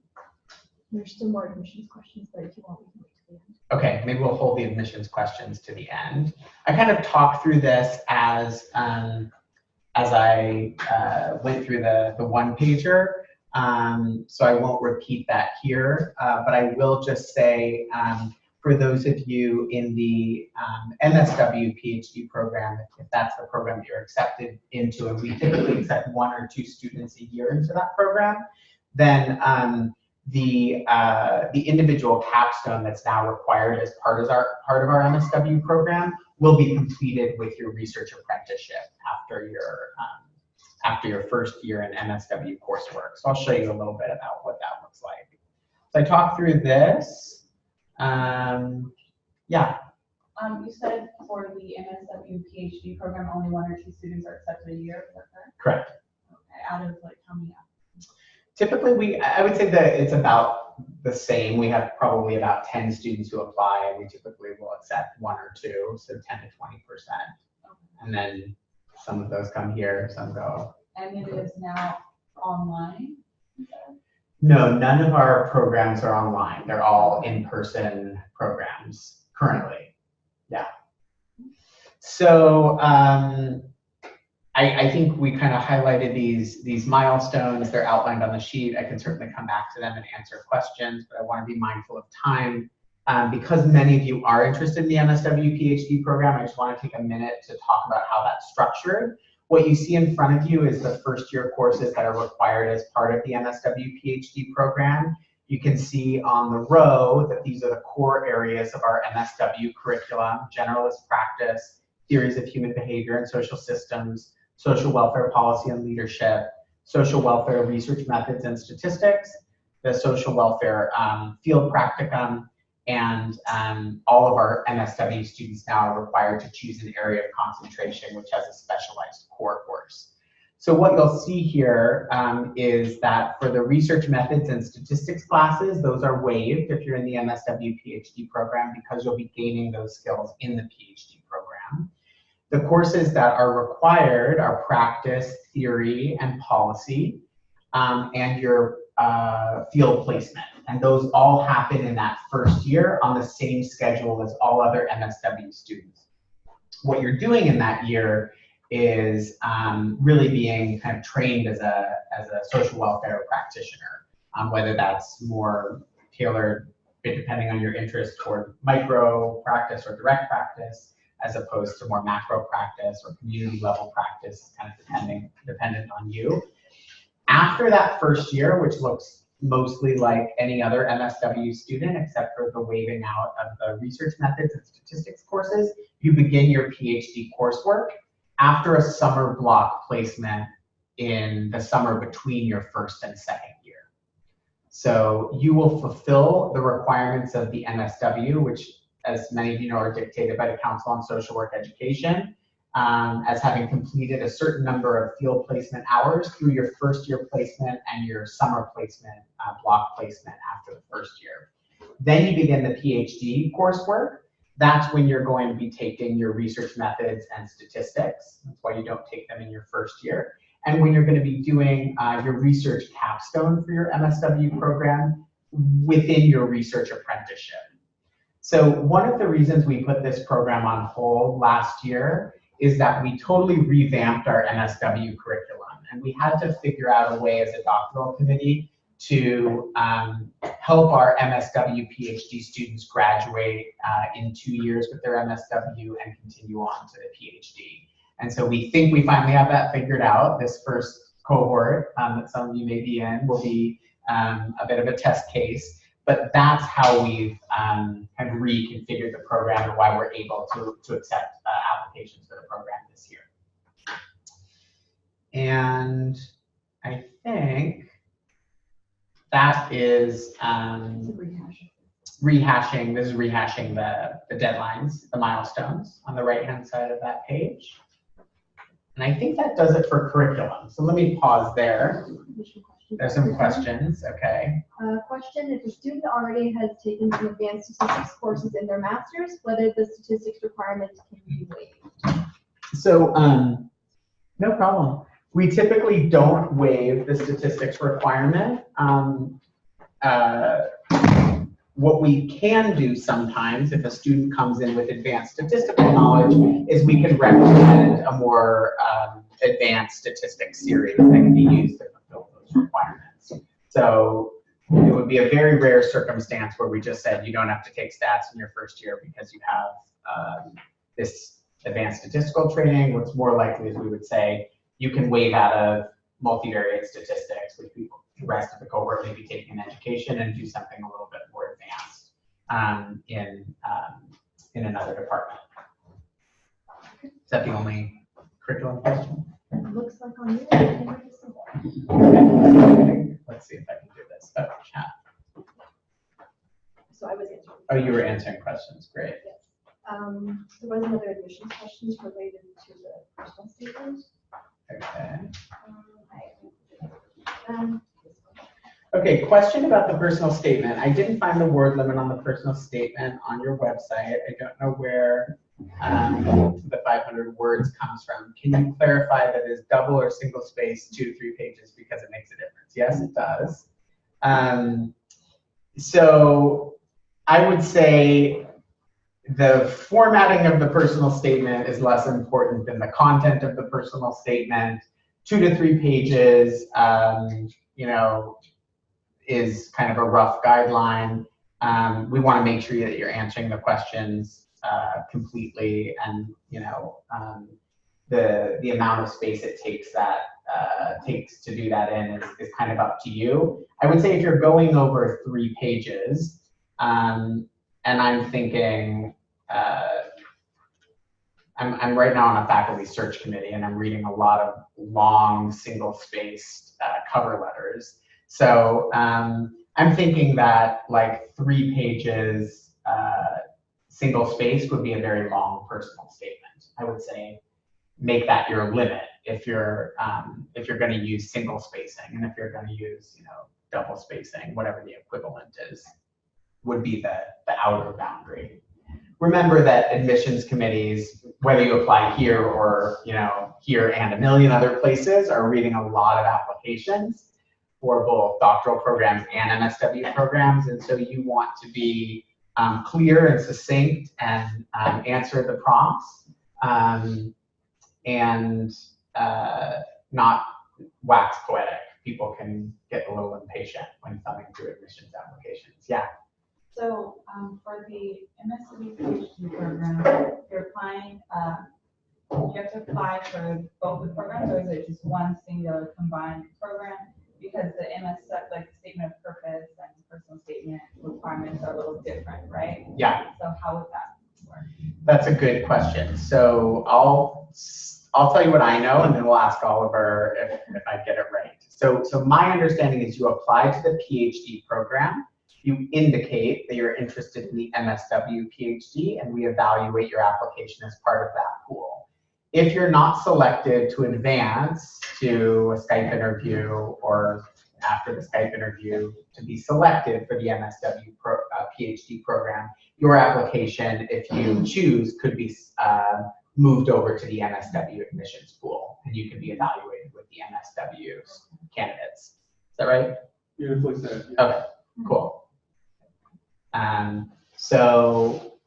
There's still more admissions questions, but if you want, we can wait till the end. Okay, maybe we'll hold the admissions questions to the end. I kind of talked through this as I went through the one-pager, so I won't repeat that here, but I will just say, for those of you in the MSW PhD program, if that's the program that you're accepted into, and we typically accept 1 or 2 students a year into that program, then the individual capstone that's now required as part of our MSW program will be completed with your research apprenticeship after your first year in MSW coursework. So I'll show you a little bit about what that looks like. So I talked through this. Yeah. You said for the MSW PhD program, only 1 or 2 students are accepted a year, is that correct? Correct. Okay, out of like how many? Typically, I would say that it's about the same. We have probably about 10 students who apply, and we typically will accept 1 or 2, so 10 to 20%. And then some of those come here, some go. And it is now online? No, none of our programs are online. They're all in-person programs currently. Yeah. So I think we kind of highlighted these milestones. They're outlined on the sheet. I can certainly come back to them and answer questions, but I want to be mindful of time. Because many of you are interested in the MSW PhD program, I just want to take a minute to talk about how that's structured. What you see in front of you is the first year courses that are required as part of the MSW PhD program. You can see on the row that these are the core areas of our MSW curriculum: generalist practice, theories of human behavior and social systems, social welfare policy and leadership, social welfare research methods and statistics, the social welfare field practicum, and all of our MSW students now are required to choose an area of concentration which has a specialized core course. So what you'll see here is that for the research methods and statistics classes, those are waived if you're in the MSW PhD program because you'll be gaining those skills in the PhD program. The courses that are required are practice, theory, and policy, and your field placement. And those all happen in that first year on the same schedule as all other MSW students. What you're doing in that year is really being kind of trained as a social welfare practitioner, whether that's more tailored depending on your interest toward micro practice or direct practice, as opposed to more macro practice or community level practice, kind of dependent on you. After that first year, which looks mostly like any other MSW student, except for the waiving out of the research methods and statistics courses, you begin your PhD coursework after a summer block placement in the summer between your first and second year. So you will fulfill the requirements of the MSW, which, as many of you know, are dictated by the Council on Social Work Education, as having completed a certain number of field placement hours through your first year placement and your summer placement, block placement after the first year. Then you begin the PhD coursework. That's when you're going to be taking your research methods and statistics. That's why you don't take them in your first year. And when you're going to be doing your research capstone for your MSW program within your research apprenticeship. So one of the reasons we put this program on hold last year is that we totally revamped our MSW curriculum. And we had to figure out a way as a doctoral committee to help our MSW PhD students graduate in 2 years with their MSW and continue on to the PhD. And so we think we finally have that figured out. This first cohort that some of you may be in will be a bit of a test case, but that's how we've kind of reconfigured the program and why we're able to accept applications for the program this year. And I think that is rehashing, this is rehashing the deadlines, the milestones on the right-hand side of that page. And I think that does it for curriculum. So let me pause there. There's some questions, okay. Question, if a student already has taken some advanced statistics courses in their master's, whether the statistics requirements can be waived. So, no problem. We typically don't waive the statistics requirement. What we can do sometimes, if a student comes in with advanced statistical knowledge, is we can recommend a more advanced statistics series that can be used to fulfill those requirements. So it would be a very rare circumstance where we just said you don't have to take stats in your first year because you have this advanced statistical training. What's more likely is we would say you can waive out of multivariate statistics, which people, the rest of the cohort may be taking in education, and do something a little bit more advanced in another department. Is that the only curriculum question? It looks like on you. Okay. Let's see if I can do this. Oh, chat. So I was answering. Oh, you were answering questions. Great. Yes. There was another admissions questions related to the personal statement. Okay. Okay, question about the personal statement. I didn't find the word limit on the personal statement on your website. I don't know where the 500 words comes from. Can you clarify that it is double or single space 2 to 3 pages because it makes a difference? Yes, it does. So I would say the formatting of the personal statement is less important than the content of the personal statement. 2 to 3 pages, you know, is kind of a rough guideline. We want to make sure that you're answering the questions completely, and you know, the amount of space it takes to do that in is kind of up to you. I would say if you're going over 3 pages, and I'm thinking, I'm right now on a faculty search committee, and I'm reading a lot of long single-spaced cover letters. So I'm I'm thinking that like 3 pages, single space would be a very long personal statement. I would say make that your limit if you're going to use single spacing, and if you're going to use, you know, double spacing, whatever the equivalent is, would be the outer boundary. Remember that admissions committees, whether you apply here or, you know, here and a million other places, are reading a lot of applications for both doctoral programs and MSW programs, and so you want to be clear and succinct and answer the prompts, and not wax poetic. People can get a little impatient when thumbing through admissions applications. Yeah. So for the MSW PhD program, you're applying, you have to apply for both the programs, or is it just one singular combined program? Because the MSW, like the statement of purpose and personal statement requirements are a little different, right? Yeah. So how would that work? That's a good question. So I'll tell you what I know, and then we'll ask Oliver if I get it right. So my understanding is you apply to the PhD program, you indicate that you're interested in the MSW PhD, and we evaluate your application as part of that pool. If you're not selected to advance to a Skype interview, or after the Skype interview to be selected for the MSW PhD program, your application, if you choose, could be moved over to the MSW admissions pool, and you can be evaluated with the MSW candidates. Is that right? Beautifully said. Yeah. Okay, cool. So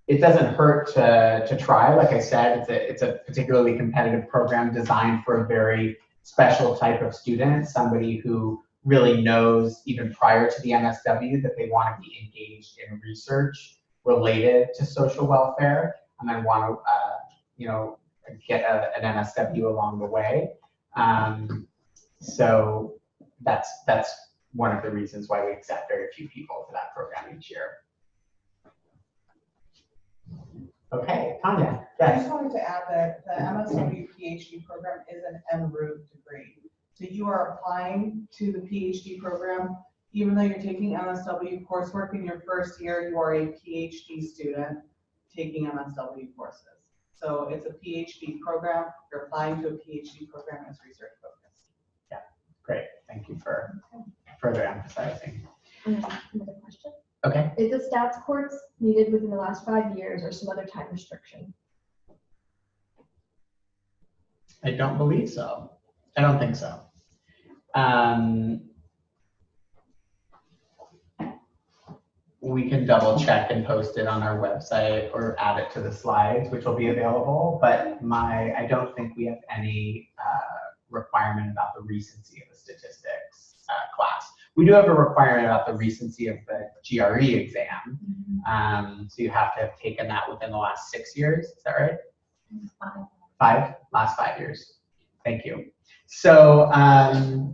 it doesn't hurt to try. Like I said, it's a particularly competitive program designed for a very special type of student, somebody who really knows even prior to the MSW that they want to be engaged in research related to social welfare, and then want to you know, get an MSW along the way. So that's one of the reasons why we accept very few people for that program each year. Okay, Tanya. I Yes. just wanted to add that the MSW PhD program is an en route degree. So you are applying to the PhD program, even though you're taking MSW coursework in your first year, you are a PhD student taking MSW courses. So it's a PhD program, you're applying to a PhD program as research focused. Yeah, great. Thank you for further emphasizing. Another question. Okay. Is the stats course needed within the last 5 years or some other time restriction? I don't believe so. I don't think so. We can double check and post it on our website or add it to the slides, which will be available. But I don't think we have any requirement about the recency of the statistics class. We do have a requirement about the recency of the GRE exam. So you have to have taken that within the last 6 years. Is that right? 5? Last 5 years. Thank you. So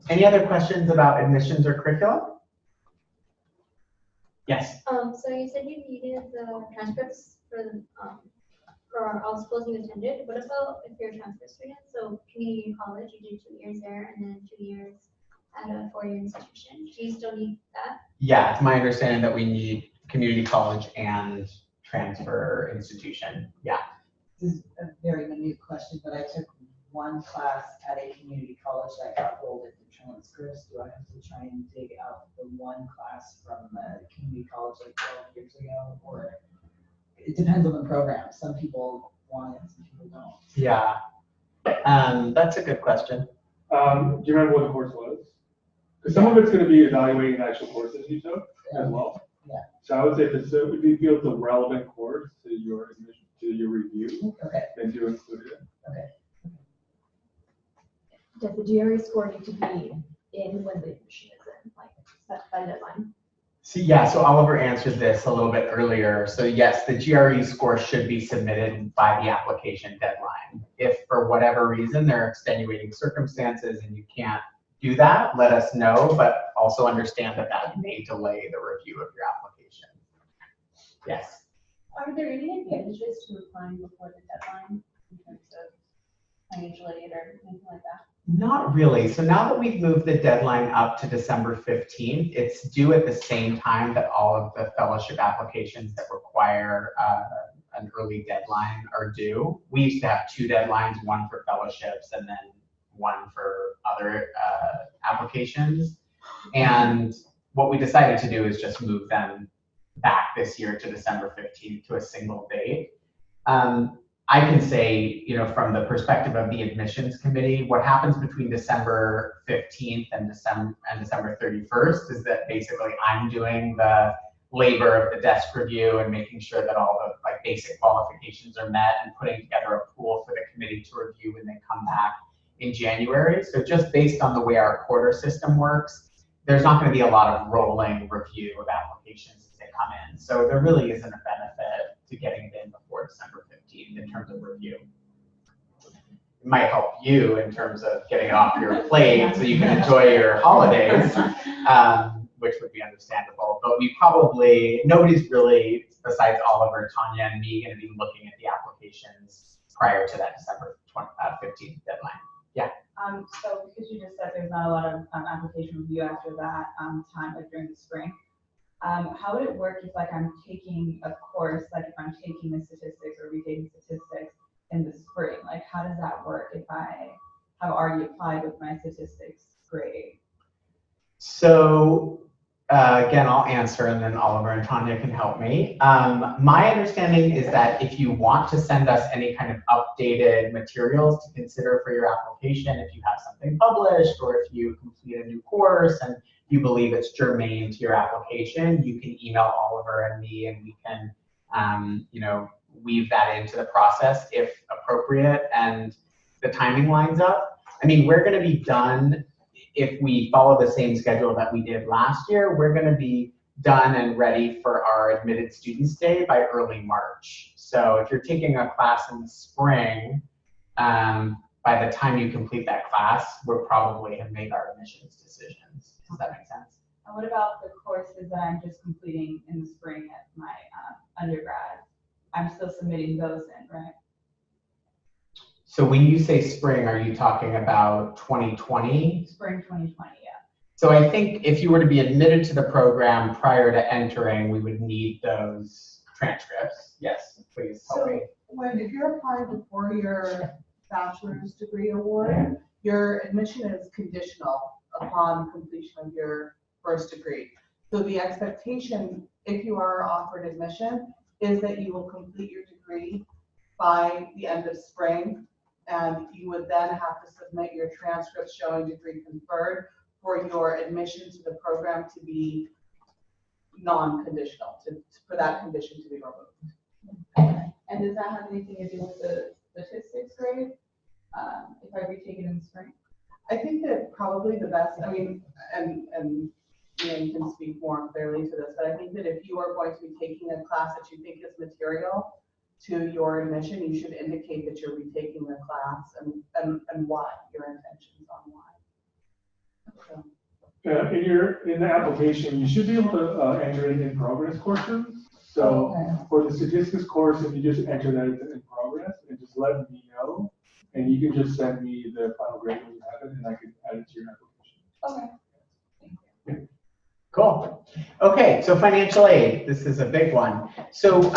any other questions about admissions or curriculum? Yes. So you said you needed the transcripts for all schools you attended. What about if you're a transfer student? So community college, you do 2 years there and then 2 years at a 4-year institution. Do you still need that? Yeah, it's my understanding that we need community college and transfer institution. Yeah. This is a very minute question, but I took one class at a community college that got rolled into transcripts. Do I have to try and dig out the one class from the community college like 12 years ago? Or it depends on the program. Some people want it, some people don't. Yeah. That's a good question. Do you remember what the course was? Because some of it's going to be evaluating the actual courses you took as well. Yeah. So I would say if you feel it's a relevant course to your admission, to your review, okay, then do include it. Okay. Does the GRE score need to be in when the admission is in, like set by deadline? See, yeah, so Oliver answered this a little bit earlier. So yes, the GRE score should be submitted by the application deadline. If for whatever reason there are extenuating circumstances and you can't do that, let us know, but also understand that that may delay the review of your application. Yes. Are there any advantages to applying before the deadline in terms of financial aid or anything like that? Not really. So now that we've moved the deadline up to December 15th, it's due at the same time that all of the fellowship applications that require an early deadline are due. We used to have 2 deadlines, one for fellowships and then one for other applications. And what we decided to do is just move them back this year to December 15th to a single date. I can say, from the perspective of the admissions committee, what happens between December 15th and December 31st is that basically I'm doing the labor of the desk review and making sure that all the basic qualifications are met and putting together a pool for the committee to review when they come back in January. So just based on the way our quarter system works, there's not going to be a lot of rolling review of applications as they come in. So there really isn't a benefit to getting it in before December 15th in terms of review. It might help you in terms of getting it off your plate so you can enjoy your holidays, which would be understandable. But nobody's really, besides Oliver, Tanya, and me, going to be looking at the applications prior to that December 15th deadline. Yeah. So because you just said there's not a lot of application review after that time, like during the spring, how would it work if I'm taking a course, if I'm taking the statistics or retaking statistics in the spring? How does that work if I have already applied with my statistics grade? So again, I'll answer and then Oliver and Tanya can help me. My understanding is that if you want to send us any kind of updated materials to consider for your application, if you have something published or if you complete a new course and you believe it's germane to your application, you can email Oliver and me and we can weave that into the process if appropriate and the timing lines up. I mean, we're going to be done. If we follow the same schedule that we did last year, we're going to be done and ready for our Admitted Students Day by early March. So if you're taking a class in the spring, by the time you complete that class, we'll probably have made our admissions decisions. Does that make sense? And what about the courses that I'm just completing in the spring at my undergrad? I'm still submitting those in, right? So when you say spring, are you talking about 2020? Spring 2020, yeah. So I think if you were to be admitted to the program prior to entering, we would need those transcripts. Yes, please help me. If you're applying before your bachelor's degree award, your admission is conditional upon completion of your first degree. So the expectation, if you are offered admission, is that you will complete your degree by the end of spring, and you would then have to submit your transcripts showing degree conferred for your admission to the program to be non-conditional, for that condition to be removed. And does that have anything to do with the statistics grade, if I retake it in the spring? I think that probably the best, and Ian can speak more clearly to this, but I think that if you are going to be taking a class that you think is material to your admission, you should indicate that you're retaking the class and why, your intentions on why. So. In the application, you should be able to enter in progress courses. So for the statistics course, if you just enter that in progress and just let me know, and you can just send me the final grade when you have it, and I can add it to your application. Okay. Cool. Okay, so financial aid. This is a big one. So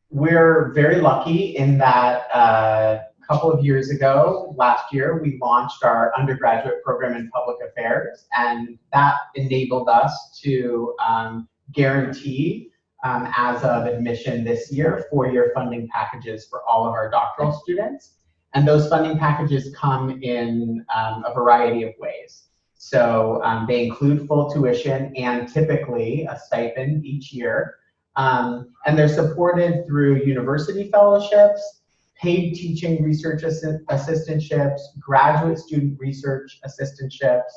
we're very lucky in that a couple of years ago, last year, we launched our undergraduate program in public affairs, and that enabled us to guarantee, as of admission this year, 4-year funding packages for all of our doctoral students. And those funding packages come in a variety of ways. So they include full tuition and typically a stipend each year. And they're supported through university fellowships, paid teaching research assistantships, graduate student research assistantships,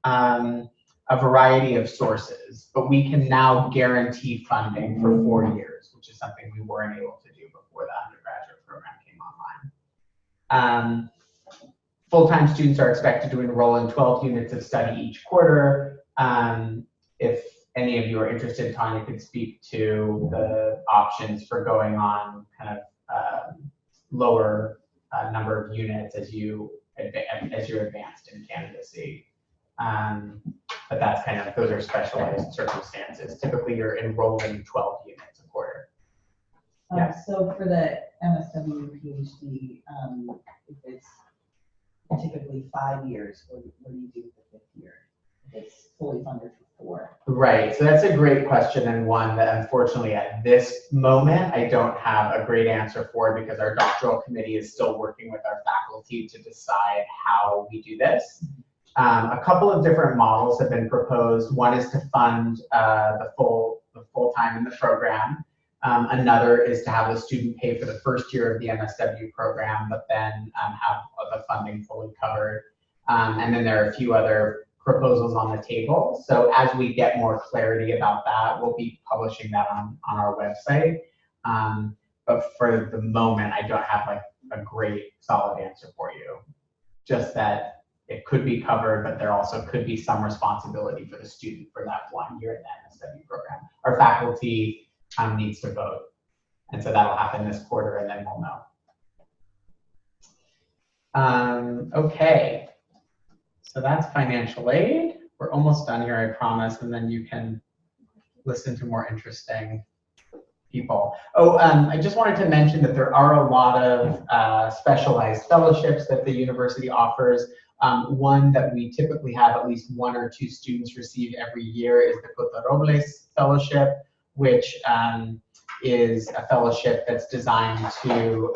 a variety of sources. But we can now guarantee funding for 4 years, which is something we weren't able to do before the undergraduate program came online. Full-time students are expected to enroll in 12 units of study each quarter. If any of you are interested, Tanya could speak to the options for going on kind of lower number of units as you as you're advanced in candidacy. But that's kind of, those are specialized circumstances. Typically, you're enrolled in 12 units a quarter. So for the MSW PhD, if it's typically 5 years, what do you do with the 5th year? If it's fully funded for 4. Right, so that's a great question, and one that unfortunately at this moment I don't have a great answer for, because our doctoral committee is still working with our faculty to decide how we do this. A couple of different models have been proposed. One is to fund the full time in the program. Another is to have the student pay for the first year of the MSW program, but then have the funding fully covered. And then there are a few other proposals on the table. So as we get more clarity about that, we'll be publishing that on our website. But for the moment, I don't have like a great solid answer for you. Just that it could be covered, but there also could be some responsibility for the student for that 1 year in the MSW program. Our faculty needs to vote. And so that'll happen this quarter, and then we'll know. Okay, so that's financial aid. We're almost done here, I promise, and then you can listen to more interesting people. Oh, I just wanted to mention that there are a lot of specialized fellowships that the university offers. One that we typically have at least 1 or 2 students receive every year is the Cota Robles Fellowship, which is a fellowship that's designed to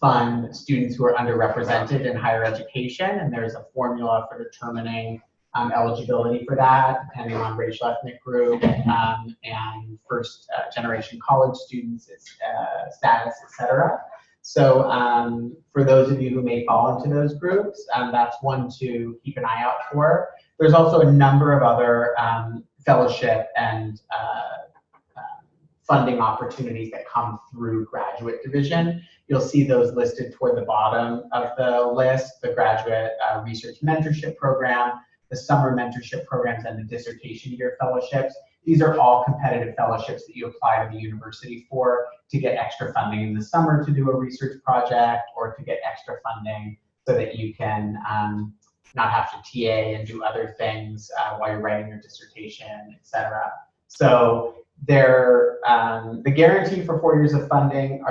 fund students who are underrepresented in higher education, and there's a formula for determining eligibility for that, depending on racial ethnic group and first generation college students, status, etc. So for those of you who may fall into those groups, that's one to keep an eye out for. There's also a number of other fellowship and funding opportunities that come through graduate division. You'll see those listed toward the bottom of the list: the graduate research mentorship program, the summer mentorship programs, and the dissertation year fellowships. These are all competitive fellowships that you apply to the university for to get extra funding in the summer to do a research project, or to get extra funding so that you can not have to TA and do other things while you're writing your dissertation, etc. So there, the guarantee for 4 years of funding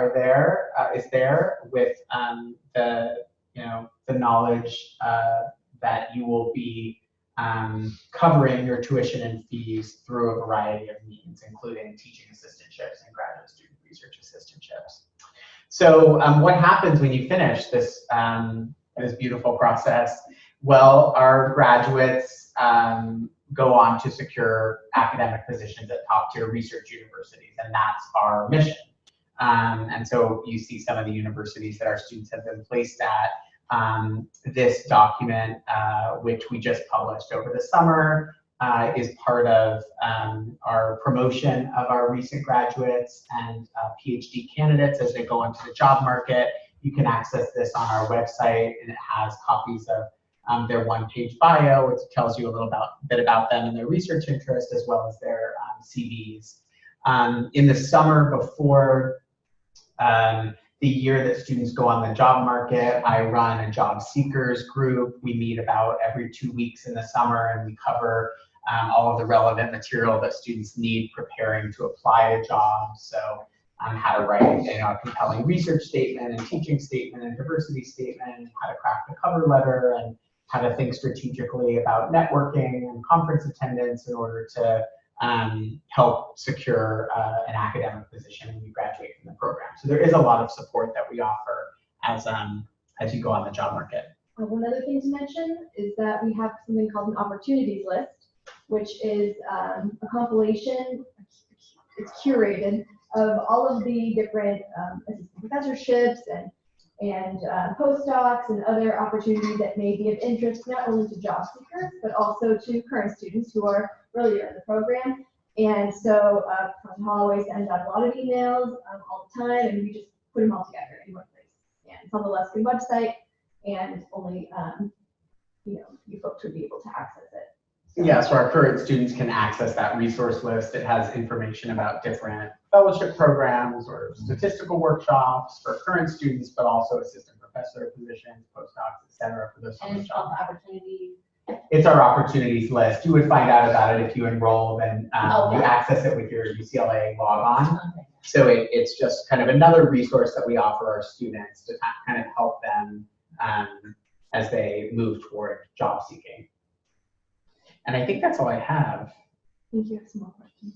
is there with the knowledge that you will be covering your tuition and fees through a variety of means, including teaching assistantships and graduate student research assistantships. So what happens when you finish this beautiful process? Well, our graduates go on to secure academic positions at top-tier research universities, and that's our mission. And so you see some of the universities that our students have been placed at. This document, which we just published over the summer, is part of our promotion of our recent graduates and PhD candidates as they go into the job market. You can access this on our website, and it has copies of their one-page bio, which tells you a little bit about them and their research interest, as well as their CVs. In the summer before the year that students go on the job market, I run a job seekers group. We meet about every 2 weeks in the summer, and we cover all of the relevant material that students need preparing to apply to jobs. So how to write a compelling research statement and teaching statement and diversity statement, and how to craft a cover letter, and how to think strategically about networking and conference attendance in order to help secure an academic position when you graduate from the program. So there is a lot of support that we offer as you go on the job market. One other thing to mention is that we have something called an opportunities list, which is a compilation, it's curated, of all of the different assistant professorships and postdocs and other opportunities that may be of interest not only to job seekers, but also to current students who are earlier in the program. And so Professor Holloway sends out a lot of emails all the time, and we just put them all together in one place. And it's on the Luskin website, and only you folks would be able to access it. Yeah, so our current students can access that resource list. It has information about different fellowship programs or statistical workshops for current students, but also assistant professors professor positions, postdocs, et cetera, for those And summer it's called jobs. the opportunity. It's our opportunities list. You would find out about it if you enroll, then Okay. you access it with your UCLA log on. Okay. So it's just kind of another resource that we offer our students to kind of help them as they move toward job seeking. And I think that's all I have. Thank you. Some more questions.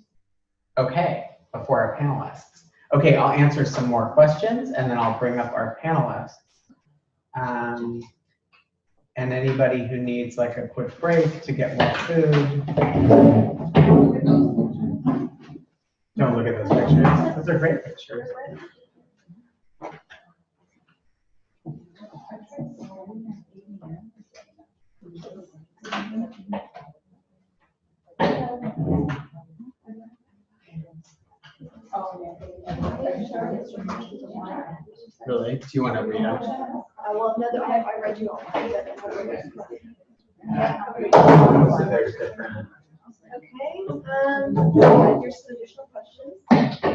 Okay, before our panelists. Okay, I'll answer some more questions and then I'll bring up our panelists. And anybody who needs like a quick break to get more food. Don't look at those pictures. Those are great pictures. Really? Do you want to read them? Well, no, I read you all. So there's different. Okay, here's some additional questions. Thank you.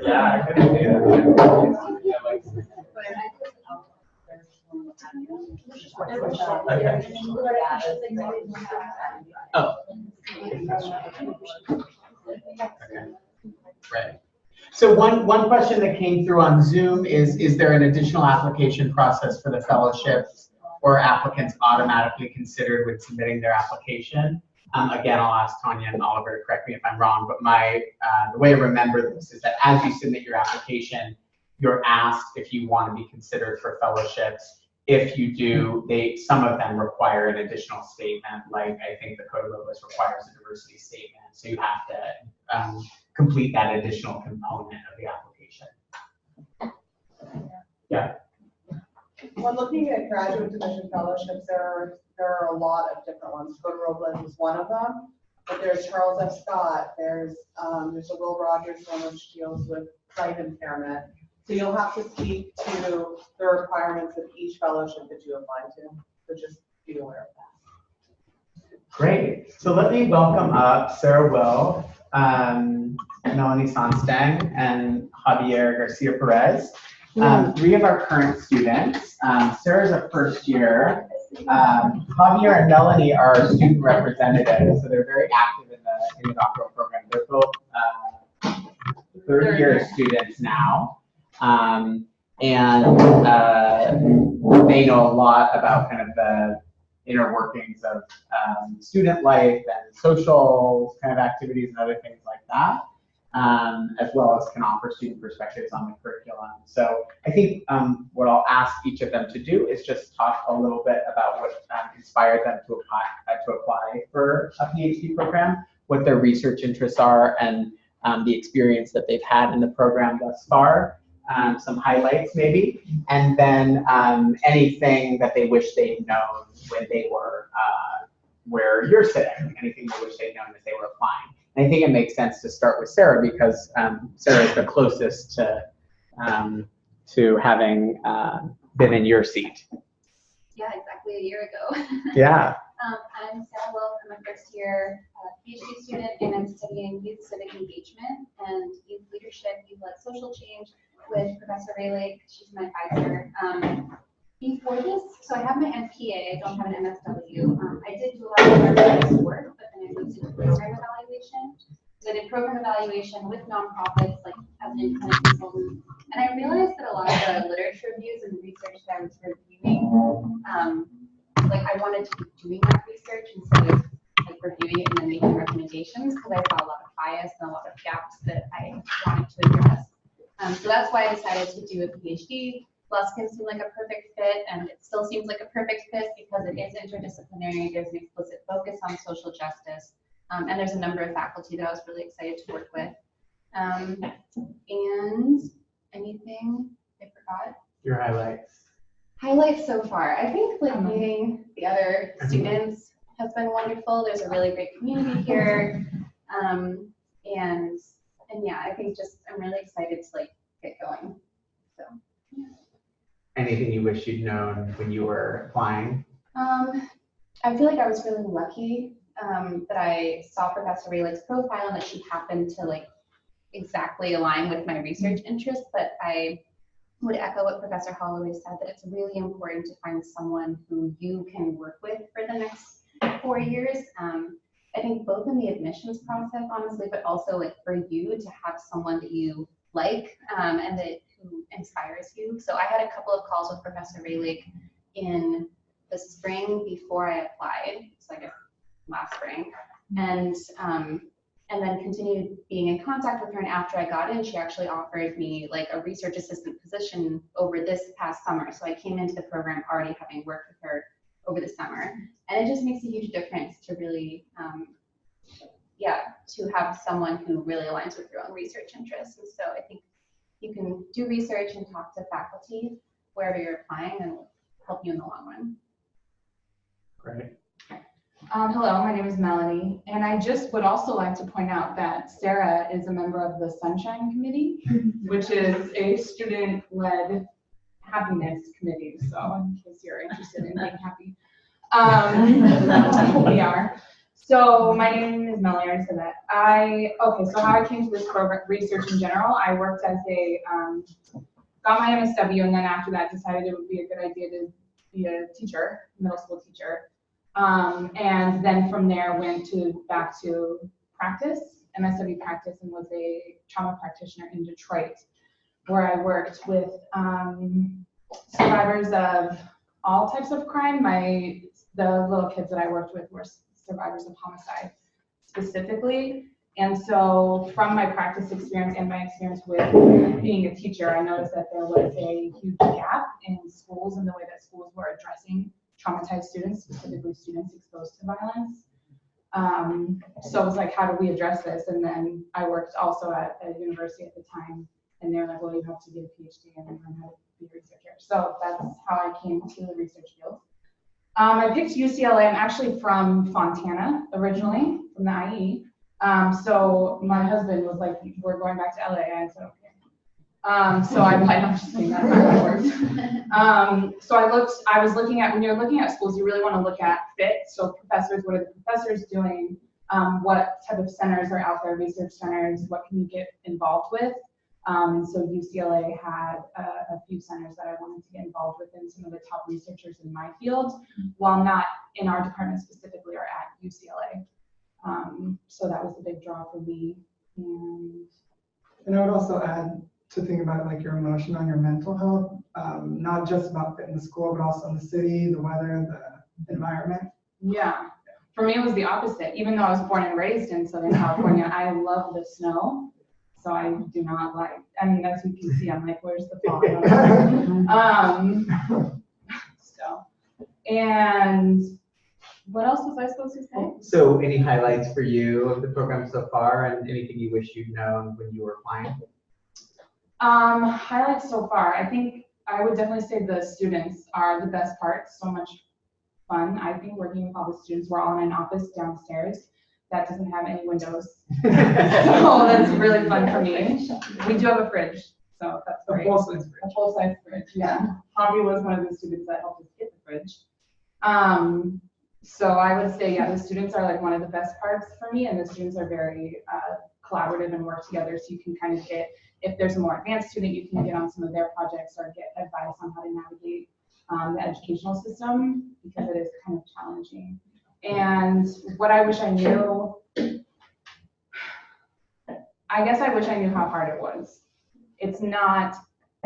Yeah, I couldn't do that. Oh. Okay. Right. So one question that came through on Zoom is there an additional application process for the fellowships, or applicants automatically considered when submitting their application? Again, I'll ask Tanya and Oliver to correct me if I'm wrong, but the way I remember this is that as you submit your application, you're asked if you want to be considered for fellowships. If you do, some of them require an additional statement, like I think the Code of List requires a diversity statement. So you have to complete that additional component of the application. Yeah. When looking at graduate division fellowships, there are a lot of different ones. Code of List is one of them, but there's Charles F. Scott. There's a Will Rogers one which deals with sight impairment. So you'll have to speak to the requirements of each fellowship that you apply to. So just be aware of that. Great. So let me welcome up Sarah Will, Melanie Sonstang, and Javier Garcia Perez. Three of our current students. Sarah's a first year. Javier and Melanie are student representatives, so they're very active in the doctoral program. They're both third year students now. And they know a lot about kind of the inner workings of student life and social kind of activities and other things like that, as well as can offer student perspectives on the curriculum. So I think what I'll ask each of them to do is just talk a little bit about what inspired them to apply for a PhD program, what their research interests are, and the experience that they've had in the program thus far. Some highlights maybe, and then anything that they wish they'd known when they were where you're sitting, anything they wish they'd known as they were applying. And I think it makes sense to start with Sarah because Sarah is the closest to having been in your seat. Yeah, exactly a year ago. Yeah. I'm Sarah Will. I'm a first year PhD student, and I'm studying youth civic engagement and youth leadership, youth-led social change with Professor Ian. She's my advisor. Before this, so I have my MPA, I don't have an MSW. I did do a lot of organized work, but then I moved into program evaluation. So I did program evaluation with nonprofits, like as an independent consultant. And I realized that a lot of the literature reviews and the research that I was reviewing, like I wanted to be doing that research instead of like reviewing it and then making recommendations, because I saw a lot of bias and a lot of gaps that I wanted to address. So that's why I decided to do a PhD. Luskin seemed like a perfect fit, and it still seems like a perfect fit because it is interdisciplinary. There's an explicit focus on social justice, and there's a number of faculty that I was really excited to work with. And anything I forgot? Your highlights. Highlights so far. I think like meeting the other students has been wonderful. There's a really great community here, and yeah, I think just I'm really excited to like get going. So. Yeah. Anything you wish you'd known when you were applying? I feel like I was really lucky that I saw Professor Raylake's profile and that she happened to like exactly align with my research interests. But I would echo what Professor Holloway said, that it's really important to find someone who you can work with for the next 4 years. I think both in the admissions process, honestly, but also like for you to have someone that you like and that who inspires you. So I had a couple of calls with Professor Raylake in the spring before I applied, so I guess last spring, and then continued being in contact with her. And after I got in, she actually offered me like a research assistant position over this past summer. So I came into the program already having worked with her over the summer, and it just makes a huge difference to really, to have someone who really aligns with your own research interests. And so I think you can do research and talk to faculty wherever you're applying, and it'll help you in the long run. Great. Hello, my name is Melanie, and I just would also like to point out that Sarah is a member of the Sunshine Committee, which is a student-led happiness committee. So in case you're interested in being happy, we are. So my name is Melanie, I said that. So how I came to this program, research in general, I worked as got my MSW, and then after that decided it would be a good idea to be a teacher, middle school teacher. And then from there went back to practice, MSW practice, and was a trauma practitioner in Detroit, where I worked with survivors of all types of crime. The little kids that I worked with were survivors of homicide specifically. And so from my practice experience and my experience with being a teacher, I noticed that there was a huge gap in schools and the way that schools were addressing traumatized students, specifically students exposed to violence. So it was like, how do we address this? And then I worked also at a university at the time, and they're like, well, you have to get a PhD and learn how to be a researcher. So that's how I came to the research field. I picked UCLA. I'm actually from Fontana originally, from the IE. So my husband was like, we're going back to LA. I said, okay. So I applied, I'm just saying that's not how it works. So I was looking at, when you're looking at schools, you really want to look at fit. So professors, what are the professors doing? What type of centers are out there, research centers? What can you get involved with? So UCLA had a few centers that I wanted to get involved with, and some of the top researchers in my field, while not in our department specifically, are at UCLA. So that was a big draw for me. And I would also add to think about like your emotional and your mental health, not just about fit in the school, but also in the city, the weather, the environment. Yeah, for me it was the opposite. Even though I was born and raised in Southern California, I love the snow. So I do not like, I mean, as you can see, I'm like, where's the fall? And what else was I supposed to say? So any highlights for you of the program so far, and anything you wish you'd known when you were applying? Highlights so far, I think I would definitely say the students are the best part. So much fun. I think working with all the students. We're all in an office downstairs that doesn't have any windows. So that's really fun for me. We do have a fridge, so that's great. A full-size fridge, yeah. Javi was one of the students that helped us get the fridge. So I would say, yeah, the students are like one of the best parts for me, and the students are very collaborative and work together, so you can kind of get, if there's a more advanced student, you can get on some of their projects or get advice on how to navigate the educational system, because it is kind of challenging. And what I wish I knew, I guess I wish I knew how hard it was. It's not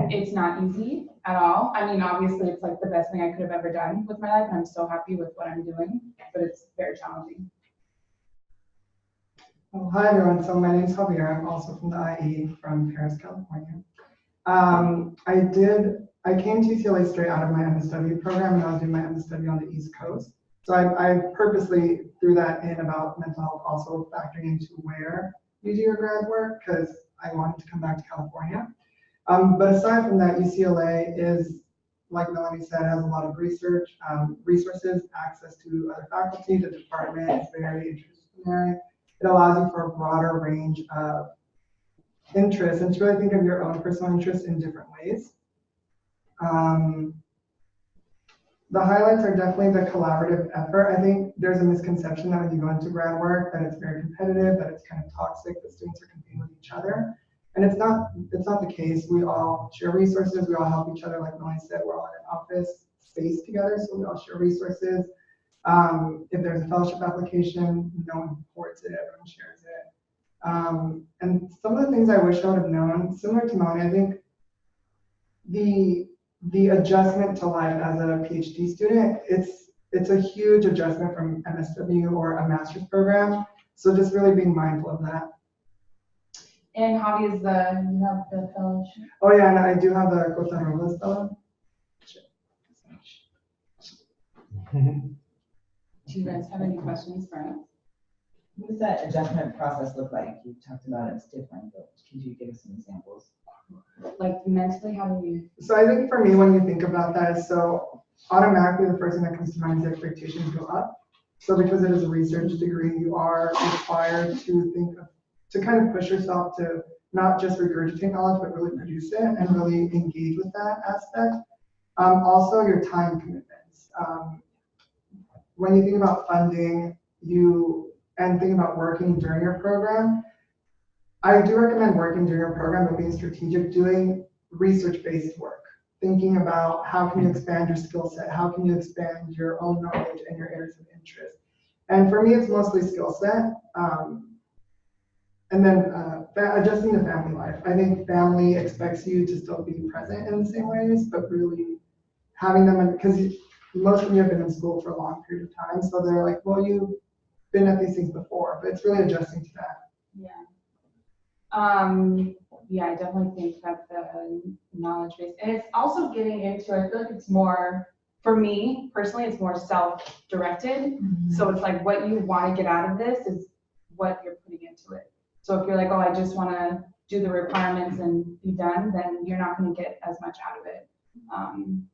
easy at all. I mean, obviously it's like the best thing I could have ever done with my life, and I'm so happy with what I'm doing, but it's very challenging. Well, hi everyone, so my name is Javier. I'm also from the IE from Paris, California. I came to UCLA straight out of my MSW program, and I was doing my MSW on the East Coast. So I purposely threw that in about mental health, also factoring into where you do your grad work, because I wanted to come back to California. But aside from that, UCLA is, like Melanie said, has a lot of research, resources, access to other faculty. The department is very interdisciplinary. It allows you for a broader range of interests and to really think of your own personal interests in different ways. The highlights are definitely the collaborative effort. I think there's a misconception that when you go into grad work, that it's very competitive, that it's kind of toxic, that students are competing with each other. And it's not the case. We all share resources. We all help each other. Like Melanie said, we're all in an office space together, so we all share resources. If there's a fellowship application, no one reports it, everyone shares it. And some of the things I wish I would have known, similar to Melanie, I think the adjustment to life as a PhD student, it's a huge adjustment from MSW or a master's program. So just really being mindful of that. And how is the fellowship? Oh yeah, and I do have the Costa Robles fellow. Do you guys have any questions for us? What does that adjustment process look like? You talked about it's different, but could you give us some examples? Like mentally, how do you? So I think for me, when you think about that, so automatically the first thing that comes to mind is expectations go up. So because it is a research degree, you are required to kind of push yourself to not just regurgitate knowledge, but really produce it and really engage with that aspect. Also your time commitments. When you think about funding, and think about working during your program, I do recommend working during your program, but being strategic, doing research-based work, thinking about how can you expand your skill set, how can you expand your own knowledge and your areas of interest. And for me, it's mostly skill set. And then adjusting to family life. I think family expects you to still be present in the same ways, but really having them, because most of you have been in school for a long period of time, so they're like, well, you've been at these things before, but it's really adjusting to that. Yeah. Yeah, I definitely think that the knowledge base, and it's also getting into, I feel like it's more, for me personally, it's more self-directed. So it's like what you want to get out of this is what you're putting into it. So if you're like, oh, I just want to do the requirements and be done, then you're not going to get as much out of it.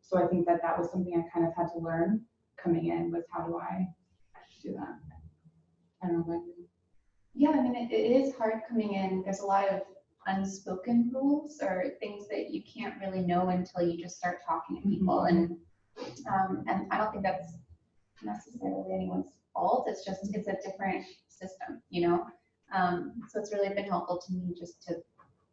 So I think that that was something I kind of had to learn coming in, was how do I do that? I don't know about you. Yeah, I mean, it is hard coming in. There's a lot of unspoken rules or things that you can't really know until you just start talking to people. And I don't think that's necessarily anyone's fault. It's just, it's a different system, you know? So it's really been helpful to me just to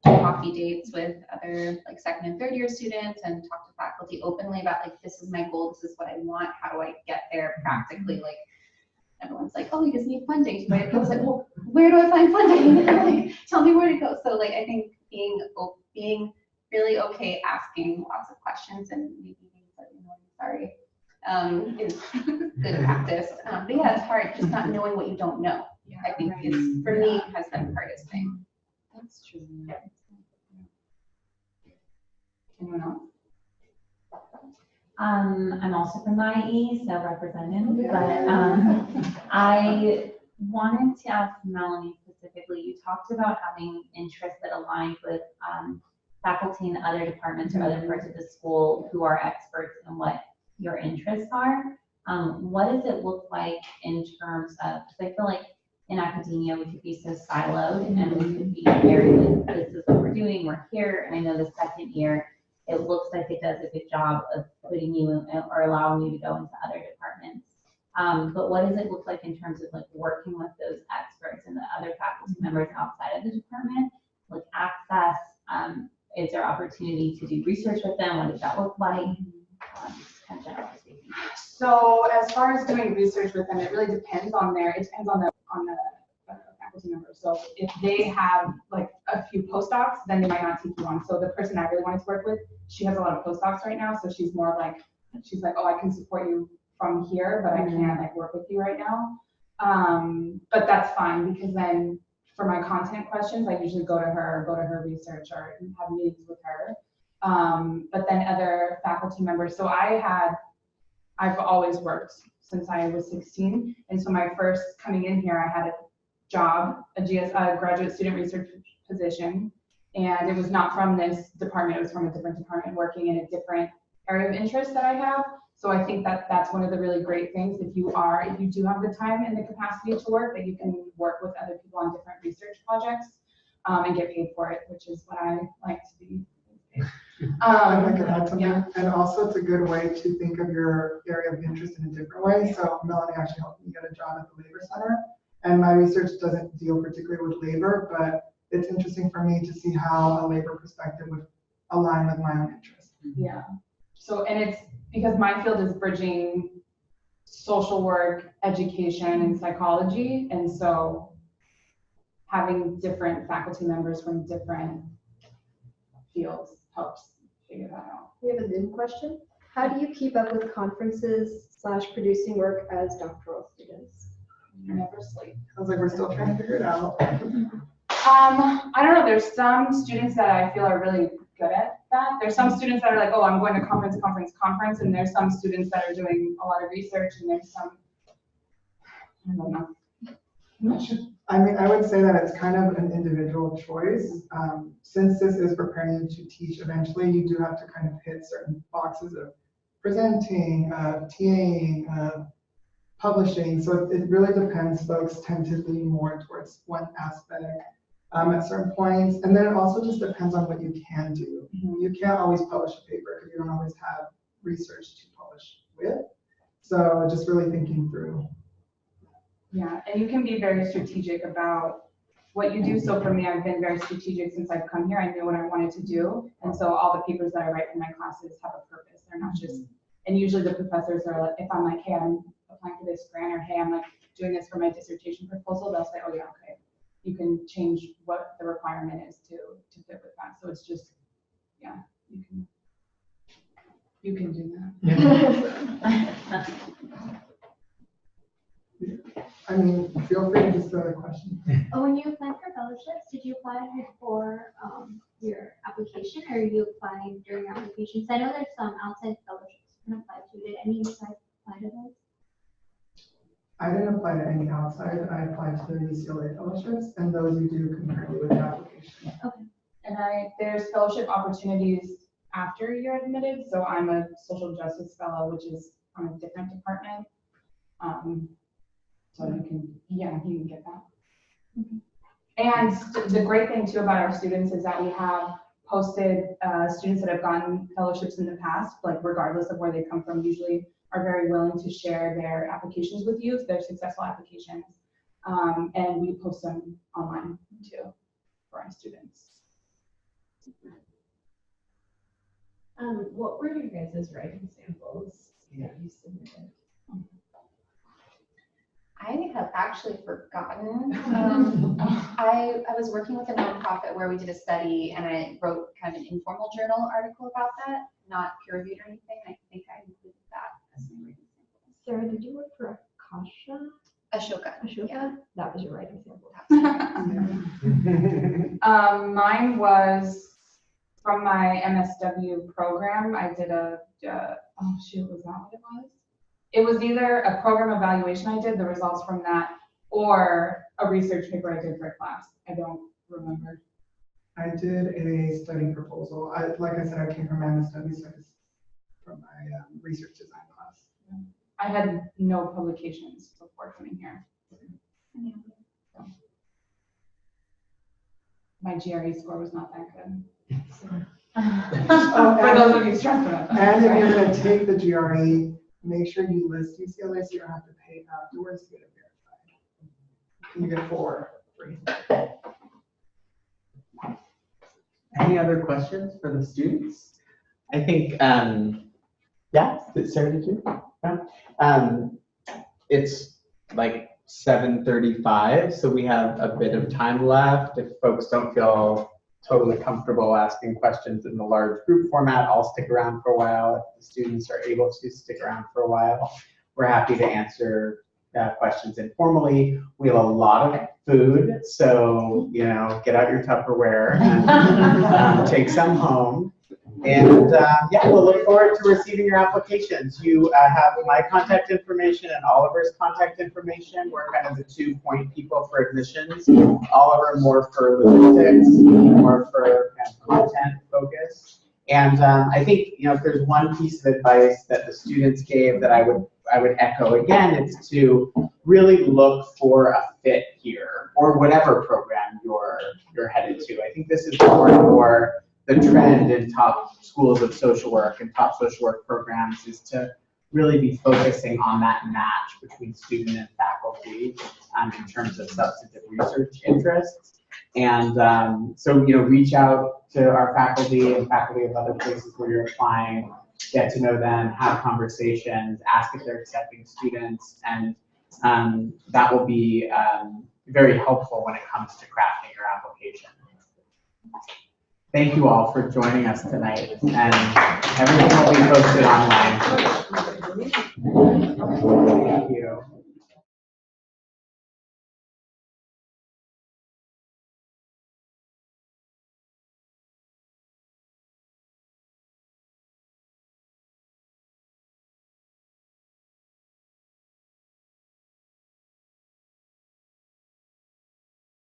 do coffee dates with other like second and third year students and talk to faculty openly about like, this is my goal, this is what I want, how do I get there practically? Like, everyone's like, oh, you just need funding, right? I was like, well, where do I find funding? Like, tell me where to go. So like, I think being really okay asking lots of questions and maybe things that, you know, sorry, is good practice. But yeah, it's hard just not knowing what you don't know. I think is, for me, has been the hardest thing. That's true. Anyone else? I'm also from the IE, so represented, but I wanted to ask Melanie specifically, you talked about having interests that aligned with faculty in other departments or other parts of the school who are experts in what your interests are. What does it look like in terms of, because I feel like in academia we could be so siloed and we could be very like, this is what we're doing, we're here, and I know the second year it looks like it does a good job of putting you in, or allowing you to go into other departments. But what does it look like in terms of like working with those experts and the other faculty members outside of the department? Like access, is there opportunity to do research with them? What does that look like? Kind of generally speaking. So as far as doing research with them, it really depends on the faculty member. So if they have like a few postdocs, then they might not take you on. So the person I really wanted to work with, she has a lot of postdocs right now. So she's more like, she's like, oh, I can support you from here, but I can't like work with you right now. But that's fine, because then for my content questions, I usually go to her research or have meetings with her. But then other faculty members. So I've always worked since I was 16. And so my first coming in here, I had a job, a graduate student research position. And it was not from this department, it was from a different department working in a different area of interest that I have. So I think that that's one of the really great things, if you do have the time and the capacity to work, that you can work with other people on different research projects and get paid for it, which is what I like to be I could add something, and also it's a good way to think of your area of interest in a different way. So Melanie actually helped me get a job at the Labor Center, and my research doesn't deal particularly with labor, but it's interesting for me to see how a labor perspective would align with my own interests. Yeah. So, and it's because my field is bridging social work, education, and psychology, and so having different faculty members from different fields helps figure that out. We have a Zoom question. How do you keep up with conferences / producing work as doctoral students? I never sleep. Sounds like we're still trying to figure it out. I don't know. There's some students that I feel are really good at that. There's some students that are like, oh, I'm going to conference, and there's some students that are doing a lot of research, and there's some, I don't know. I'm not sure. I mean, I would say that it's kind of an individual choice. Since this is preparing you to teach eventually, you do have to kind of hit certain boxes of presenting, TAing, publishing. So it really depends. Folks tend to lean more towards one aspect at certain points. And then it also just depends on what you can do. You can't always publish a paper because you don't always have research to publish with. So just really thinking through. Yeah, and you can be very strategic about what you do. So for me, I've been very strategic since I've come here. I knew what I wanted to do. And so all the papers that I write in my classes have a purpose. They're not just, and usually the professors are like, if I'm like, hey, I'm applying for this grant, or hey, I'm like doing this for my dissertation proposal, they'll say, oh yeah, okay. You can change what the requirement is to fit with that. So it's just, yeah, you can do that. I mean, feel free to just throw the question. When you applied for fellowships, did you apply before your application, or are you applying during your application? So I know there's some outside fellowships you can apply to. Did any of you guys apply to those? I didn't apply to any outside. I applied to the UCLA fellowships, and those you do concurrently with the application. Okay. And there's fellowship opportunities after you're admitted. So I'm a social justice fellow, which is on a different department. So you can get that. And the great thing too about our students is that we have posted students that have gotten fellowships in the past, like regardless of where they come from, usually are very willing to share their applications with you, their successful applications. And we post them online too for our students. What were your guys' writing samples that you submitted? I have actually forgotten. I was working with a nonprofit where we did a study, and I wrote kind of an informal journal article about that, not peer reviewed or anything. I think I included that as my writing sample. Sarah, did you work for Akasha? Ashoka. Yeah. That was your writing sample. Mine was from my MSW program. I did oh shoot, was that what it was? It was either a program evaluation I did, the results from that, or a research paper I did for a class. I don't remember. I did a study proposal. Like I said, I came from MSW, so it's from my research design class. I had no publications before coming here. So. My GRE score was not that good. So. For those of you stressed about that. And if you're going to take the GRE, make sure you list UCLA so you don't have to pay afterwards to get it verified. You get 4 free. Any other questions for the students? I think, yeah, Sarah, did you? Yeah. It's like 7:35, so we have a bit of time left. If folks don't feel totally comfortable asking questions in the large group format, I'll stick around for a while. If the students are able to stick around for a while, we're happy to answer questions informally. We have a lot of food, so get out your Tupperware and take some home. And yeah, we'll look forward to receiving your applications. You have my contact information and Oliver's contact information. We're kind of the 2-point people for admissions. Oliver more for logistics, more for content focus. And I think if there's one piece of advice that the students gave that I would echo again, it's to really look for a fit here, or whatever program you're headed to. I think this is more and more the trend in top schools of social work and top social work programs is to really be focusing on that match between student and faculty in terms of substantive research interests. And so, reach out to our faculty and faculty of other places where you're applying, get to know them, have conversations, ask if they're accepting students, and that will be very helpful when it comes to crafting your application. Thank you all for joining us tonight, and everything will be posted online.